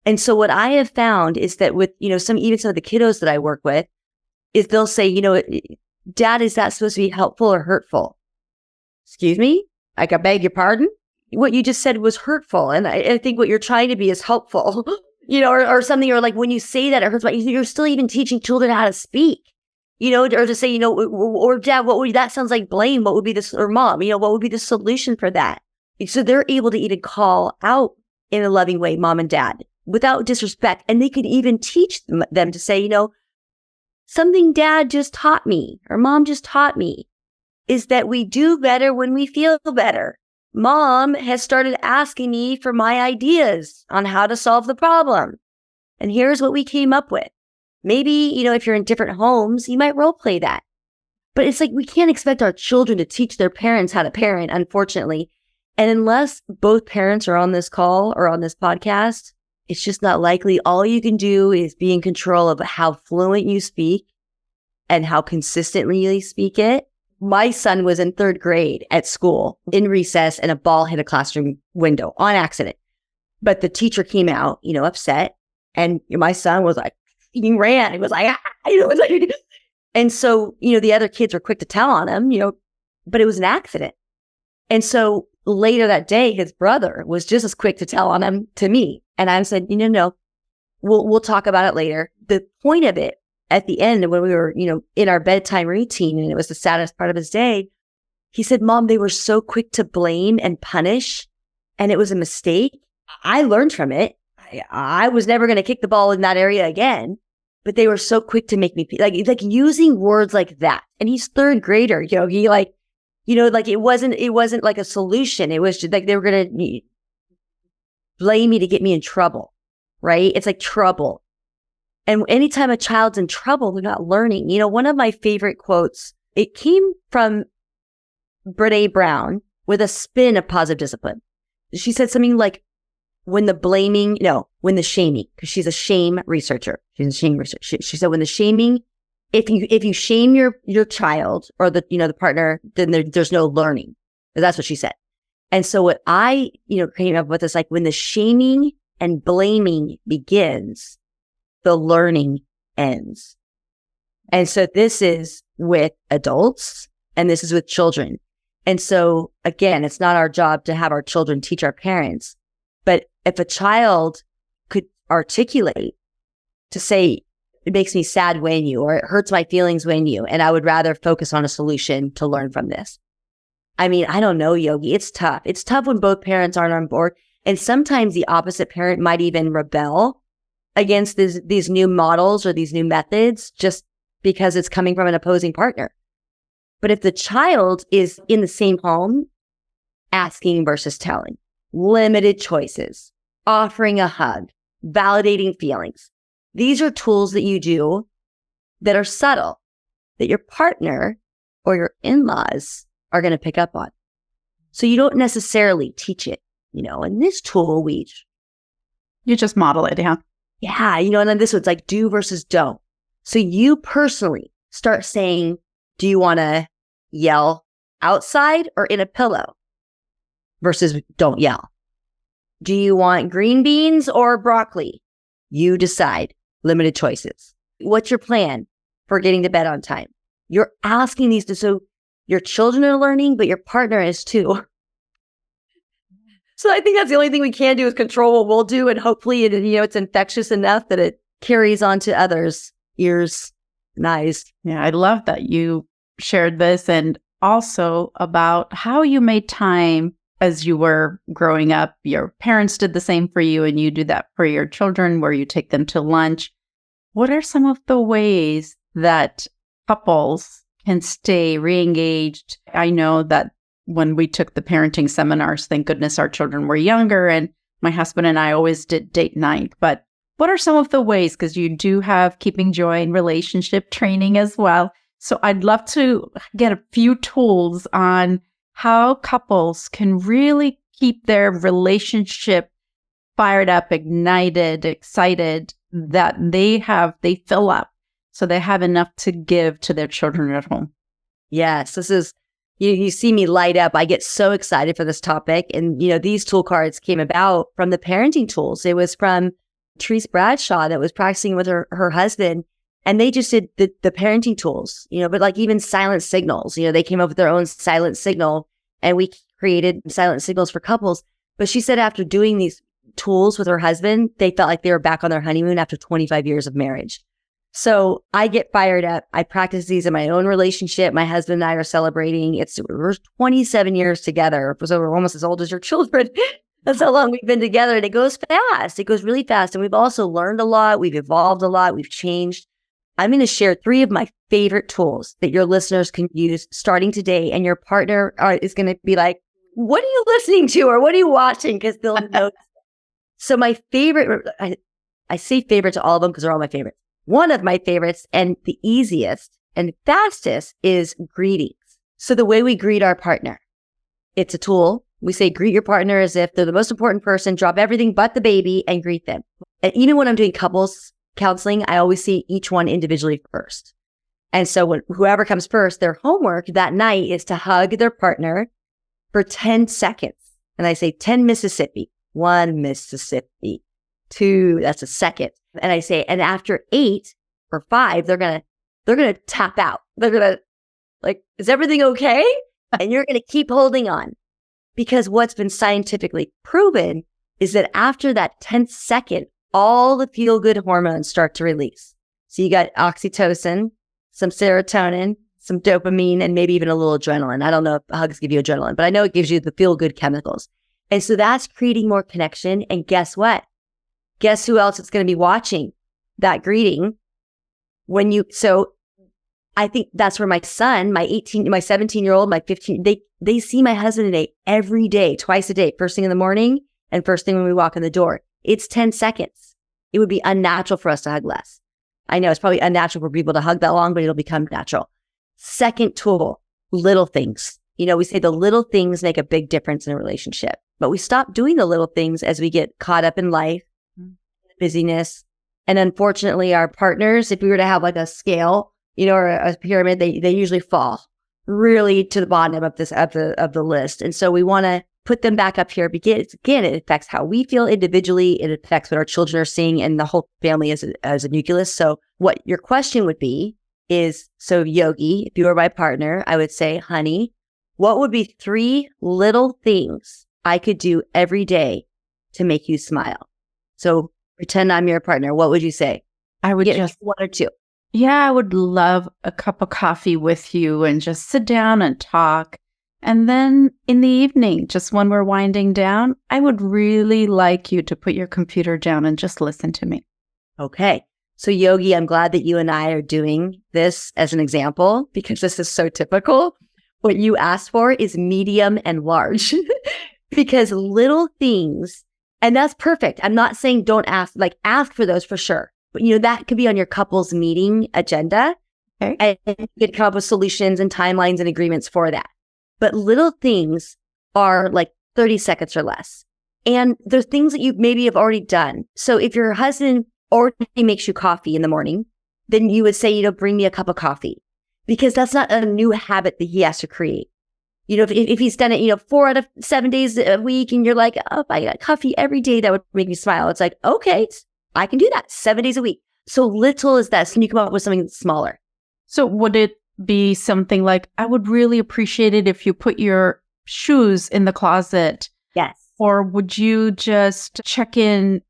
S1: And so what I have found is that with, some of the kiddos that I work with, is they'll say, Dad, is that supposed to be helpful or hurtful? Excuse me? I beg your pardon? What you just said was hurtful. And I think what you're trying to be is helpful, or something, or like when you say that it hurts, you're still even teaching children how to speak, or to say, or Dad, that sounds like blame. What would be this, or Mom, what would be the solution for that? So they're able to even call out in a loving way, Mom and Dad, without disrespect. And they could even teach them to say, something Dad just taught me or Mom just taught me is that we do better when we feel better. Mom has started asking me for my ideas on how to solve the problem. And here's what we came up with. Maybe, if you're in different homes, you might role play that. But it's like we can't expect our children to teach their parents how to parent, unfortunately. And unless both parents are on this call or on this podcast, it's just not likely. All you can do is be in control of how fluent you speak and how consistently you speak it. My son was in 3rd grade at school in recess and a ball hit a classroom window on accident. But the teacher came out, upset. And my son was like, he ran. He was like, and so, the other kids were quick to tell on him, but it was an accident. And so later that day, his brother was just as quick to tell on him to me. And I said, no, we'll talk about it later. The point of it at the end, when we were, in our bedtime routine, and it was the saddest part of his day, he said, Mom, they were so quick to blame and punish, and it was a mistake. I learned from it. I was never going to kick the ball in that area again, but they were so quick to make me like using words like that. And he's 3rd grader, Yogi, it wasn't like a solution. It was just like they were going to blame me to get me in trouble, right? It's like trouble. And anytime a child's in trouble, they're not learning. One of my favorite quotes, it came from Brene Brown with a spin of positive discipline. She said something like, when the shaming, because she's a shame researcher. She's a shame researcher. She said, when the shaming, if you shame your child or the partner, then there's no learning. That's what she said. And so what I, came up with is like, when the shaming and blaming begins, the learning ends. And so this is with adults and this is with children. And so again, it's not our job to have our children teach our parents, but if a child could articulate to say, it makes me sad when you, or it hurts my feelings when you, and I would rather focus on a solution to learn from this. I mean, I don't know, Yogi. It's tough. It's tough when both parents aren't on board. And sometimes the opposite parent might even rebel against these new models or these new methods just because it's coming from an opposing partner. But if the child is in the same home, asking versus telling, limited choices, offering a hug, validating feelings, these are tools that you do that are subtle, that your partner or your in-laws are going to pick up on. So you don't necessarily teach it, and this tool,
S2: you just model it, yeah.
S1: Yeah, and then this one's like do versus don't. So you personally start saying, do you want to yell outside or in a pillow? Versus don't yell. Do you want green beans or broccoli? You decide. Limited choices. What's your plan for getting to bed on time? You're asking these so your children are learning, but your partner is too. So I think that's the only thing we can do is control what we'll do. And hopefully, it's infectious enough that it carries on to others' ears and eyes.
S2: Yeah, I love that you shared this, and also about how you made time as you were growing up. Your parents did the same for you, and you do that for your children where you take them to lunch. What are some of the ways that couples can stay re-engaged? I know that when we took the parenting seminars, thank goodness our children were younger, and my husband and I always did date night. But what are some of the ways? Because you do have Keeping Joy in Relationship training as well. So I'd love to get a few tools on how couples can really keep their relationship fired up, ignited, excited, that they fill up, so they have enough to give to their children at home.
S1: Yes, this is, you see me light up. I get so excited for this topic. And, these tool cards came about from the parenting tools. It was from Therese Bradshaw that was practicing with her husband. And they just did the parenting tools, but like even silent signals, they came up with their own silent signal, and we created silent signals for couples. But she said after doing these tools with her husband, they felt like they were back on their honeymoon after 25 years of marriage. So I get fired up. I practice these in my own relationship. My husband and I are celebrating. We're 27 years together. So we're almost as old as your children. That's how long we've been together. And it goes fast. It goes really fast. And we've also learned a lot. We've evolved a lot. We've changed. I'm going to share 3 of my favorite tools that your listeners can use starting today. And your partner is going to be like, what are you listening to? Or what are you watching? Because they'll know. So my favorite, I say favorite to all of them because they're all my favorites. One of my favorites and the easiest and fastest is greetings. So the way we greet our partner, it's a tool. We say, greet your partner as if they're the most important person, drop everything but the baby and greet them. And even when I'm doing couples counseling, I always see each one individually first. And so when whoever comes first, their homework that night is to hug their partner for 10 seconds. And I say 10 Mississippi, 1 Mississippi, 2, that's a second. And I say, and after 8 or 5, they're going to tap out. They're going to like, is everything okay? And you're going to keep holding on, because what's been scientifically proven is that after that 10th second, all the feel-good hormones start to release. So you got oxytocin, some serotonin, some dopamine, and maybe even a little adrenaline. I don't know if hugs give you adrenaline, but I know it gives you the feel-good chemicals. And so that's creating more connection. And guess what? Guess who else is going to be watching that greeting so I think that's where my son, my 17-year-old, my 15, they see my husband and I every day, twice a day, first thing in the morning and first thing when we walk in the door. It's 10 seconds. It would be unnatural for us to hug less. I know it's probably unnatural for people to hug that long, but it'll become natural. Second tool, little things. We say the little things make a big difference in a relationship, but we stop doing the little things as we get caught up in life, busyness. And unfortunately, our partners, if we were to have like a scale, or a pyramid, they usually fall really to the bottom of the list. And so we want to put them back up here because, again, it affects how we feel individually. It affects what our children are seeing and the whole family as a nucleus. So what your question would be is, so Yogi, if you were my partner, I would say, honey, what would be 3 little things I could do every day to make you smile? So pretend I'm your partner. What would you say?
S2: I would just
S1: 1 or 2.
S2: Yeah, I would love a cup of coffee with you and just sit down and talk. And then in the evening, just when we're winding down, I would really like you to put your computer down and just listen to me.
S1: Okay. So Yogi, I'm glad that you and I are doing this as an example, because this is so typical. What you asked for is medium and large because little things, and that's perfect. I'm not saying don't ask, ask for those for sure. But, that could be on your couple's meeting agenda. Okay. And you could come up with solutions and timelines and agreements for that. But little things are like 30 seconds or less. And they're things that you maybe have already done. So if your husband already makes you coffee in the morning, then you would say, bring me a cup of coffee, because that's not a new habit that he has to create. If he's done it, 4 out of 7 days a week, and you're like, oh, I got coffee every day, that would make me smile. It's like, okay, I can do that 7 days a week. So little is that. So you come up with something smaller.
S2: So would it be something like, I would really appreciate it if you put your shoes in the closet?
S1: Yes.
S2: Or would you just check in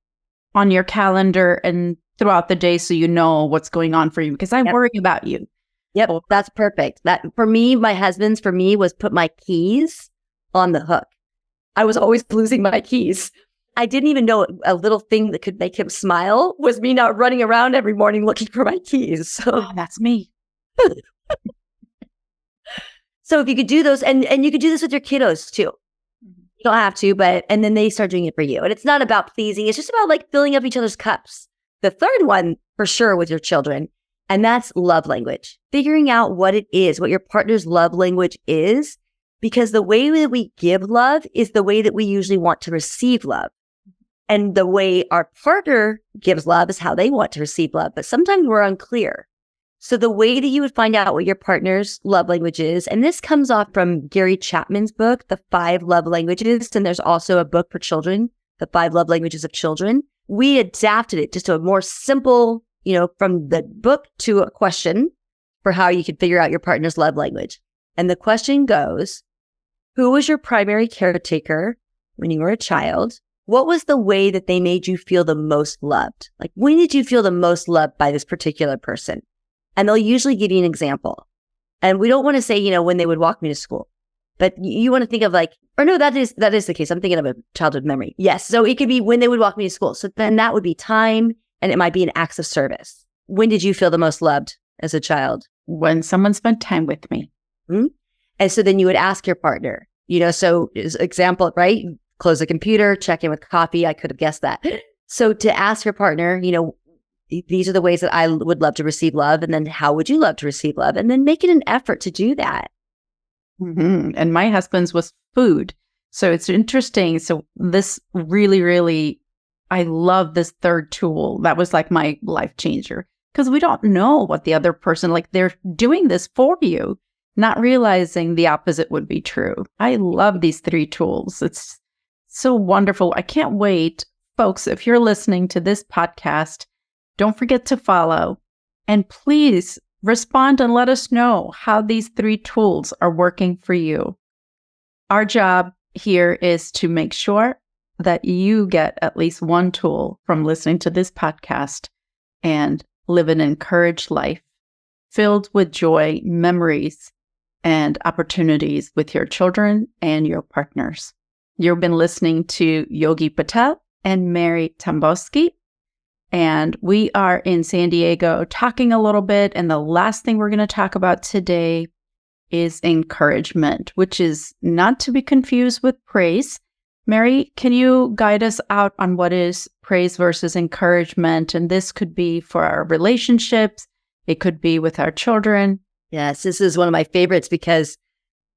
S2: on your calendar and throughout the day so you know what's going on for you? Because I'm worrying about you.
S1: Yep, that's perfect. That for me, my husband's for me was put my keys on the hook. I was always losing my keys. I didn't even know a little thing that could make him smile was me not running around every morning looking for my keys. So
S2: that's me.
S1: So if you could do those, and you could do this with your kiddos too. You don't have to, and then they start doing it for you. And it's not about pleasing. It's just about filling up each other's cups. The third one for sure with your children, and that's love language. Figuring out what it is, what your partner's love language is, because the way that we give love is the way that we usually want to receive love. And the way our partner gives love is how they want to receive love. But sometimes we're unclear. So the way that you would find out what your partner's love language is, and this comes off from Gary Chapman's book, The 5 Love Languages, and there's also a book for children, The 5 Love Languages of Children. We adapted it just to a more simple, from the book to a question for how you could figure out your partner's love language. And the question goes, who was your primary caretaker when you were a child? What was the way that they made you feel the most loved? Like, when did you feel the most loved by this particular person? And they'll usually give you an example. And we don't want to say, when they would walk me to school, but you want to think of that is the case. I'm thinking of a childhood memory. Yes. So it could be when they would walk me to school. So then that would be time, and it might be an acts of service. When did you feel the most loved as a child?
S2: When someone spent time with me.
S1: Mm-hmm. And so then you would ask your partner, so as example, right? Close the computer, check in with coffee. I could have guessed that. So to ask your partner, these are the ways that I would love to receive love. And then how would you love to receive love? And then make it an effort to do that.
S2: Mm-hmm. And my husband's was food. So it's interesting. So this really, really, I love this third tool. That was like my life changer, because we don't know what the other person, they're doing this for you, not realizing the opposite would be true. I love these 3 tools. It's so wonderful. I can't wait. Folks, if you're listening to this podcast, don't forget to follow, and please respond and let us know how these 3 tools are working for you. Our job here is to make sure that you get at least one tool from listening to this podcast and live an encouraged life filled with joy, memories, and opportunities with your children and your partners. You've been listening to Yogi Patel and Mary Tamboski, and we are in San Diego talking a little bit. And the last thing we're going to talk about today is encouragement, which is not to be confused with praise. Mary, can you guide us out on what is praise versus encouragement? And this could be for our relationships. It could be with our children.
S1: Yes, this is one of my favorites, because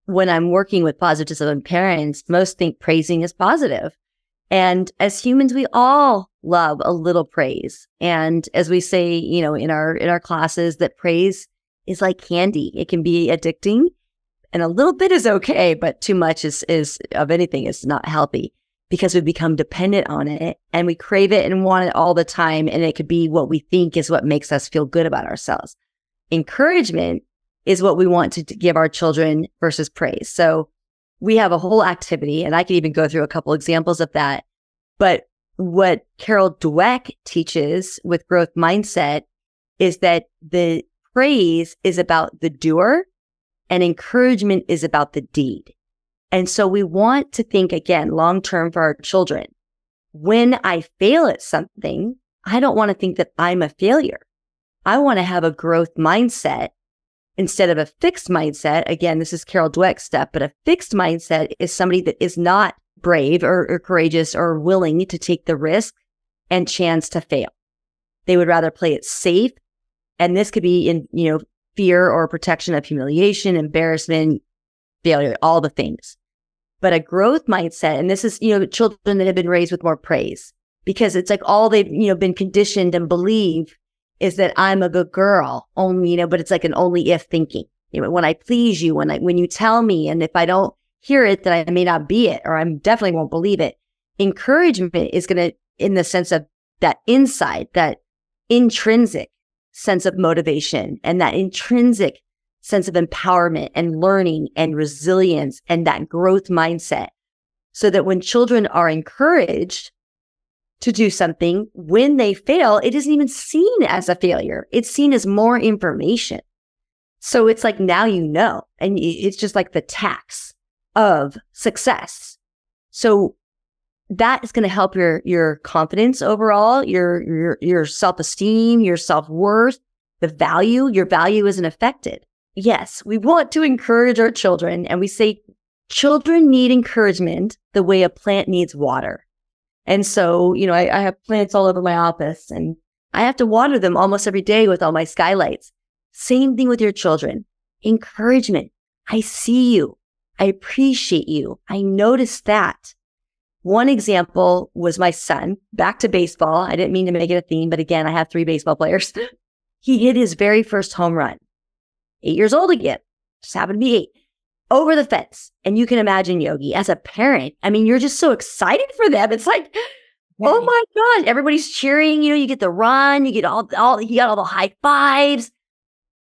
S1: when I'm working with positive disciplined parents, most think praising is positive. And as humans, we all love a little praise. And as we say, in our classes, that praise is like candy. It can be addicting, and a little bit is okay, but too much is of anything is not healthy, because we become dependent on it and we crave it and want it all the time. And it could be what we think is what makes us feel good about ourselves. Encouragement is what we want to give our children versus praise. So we have a whole activity, and I could even go through a couple examples of that. But what Carol Dweck teaches with growth mindset is that the praise is about the doer and encouragement is about the deed. And so we want to think, again, long-term for our children. When I fail at something, I don't want to think that I'm a failure. I want to have a growth mindset instead of a fixed mindset. Again, this is Carol Dweck's stuff, but a fixed mindset is somebody that is not brave or courageous or willing to take the risk and chance to fail. They would rather play it safe. And this could be in, fear or protection of humiliation, embarrassment, failure, all the things. But a growth mindset, and this is, children that have been raised with more praise, because it's like all they've, been conditioned and believe is that I'm a good girl, only, but it's like an only if thinking. When I please you, when you tell me, and if I don't hear it, then I may not be it, or I definitely won't believe it. Encouragement is going to, in the sense of that inside, that intrinsic sense of motivation and that intrinsic sense of empowerment and learning and resilience and that growth mindset, so that when children are encouraged to do something, when they fail, it isn't even seen as a failure. It's seen as more information. So it's like, now and it's just like the tax of success. So that is going to help your confidence overall, your self-esteem, your self-worth, the value. Your value isn't affected. Yes, we want to encourage our children, and we say children need encouragement the way a plant needs water. And so, I have plants all over my office, and I have to water them almost every day with all my skylights. Same thing with your children. Encouragement. I see you. I appreciate you. I noticed that. One example was my son, back to baseball. I didn't mean to make it a theme, but again, I have 3 baseball players. he hit his very first home run. 8 years old again, just happened to be 8, over the fence. And you can imagine, Yogi, as a parent, I mean, you're just so excited for them. It's like, oh my God, everybody's cheering. You get the run, you get he got all the high fives.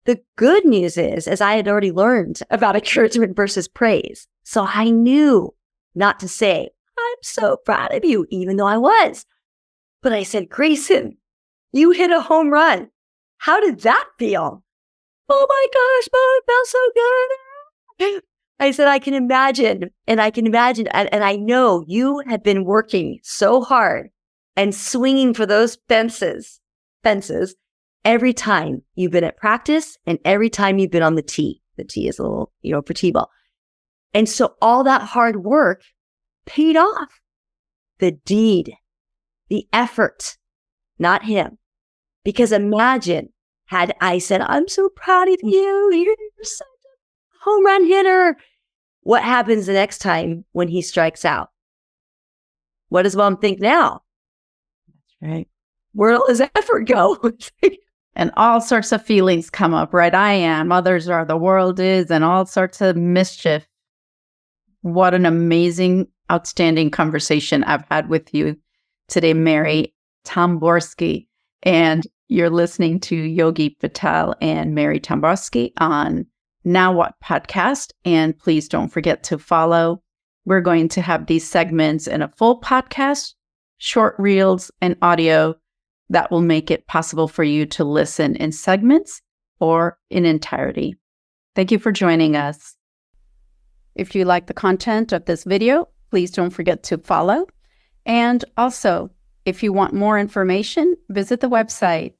S1: The good news is, as I had already learned about encouragement versus praise, so I knew not to say, I'm so proud of you, even though I was. But I said, Grayson, you hit a home run. How did that feel? Oh my gosh, Mom, it felt so good. I said, I can imagine. And I know you have been working so hard and swinging for those fences every time you've been at practice and every time you've been on the tee. The tee is a little, for tee-ball. And so all that hard work paid off. The deed, the effort, not him. Because imagine had I said, I'm so proud of you. You're such a home run hitter. What happens the next time when he strikes out? What does Mom think now?
S2: That's right.
S1: Where will his effort go?
S2: And all sorts of feelings come up, right? I am, others are, the world is, and all sorts of mischief. What an amazing, outstanding conversation I've had with you today, Mary Tamborski. And you're listening to Yogi Patel and Mary Tamborski on Now What podcast. And please don't forget to follow. We're going to have these segments in a full podcast, short reels, and audio that will make it possible for you to listen in segments or in entirety. Thank you for joining us. If you like the content of this video, please don't forget to follow. And also, if you want more information, visit the website,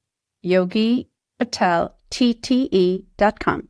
S2: yogipateltte.com.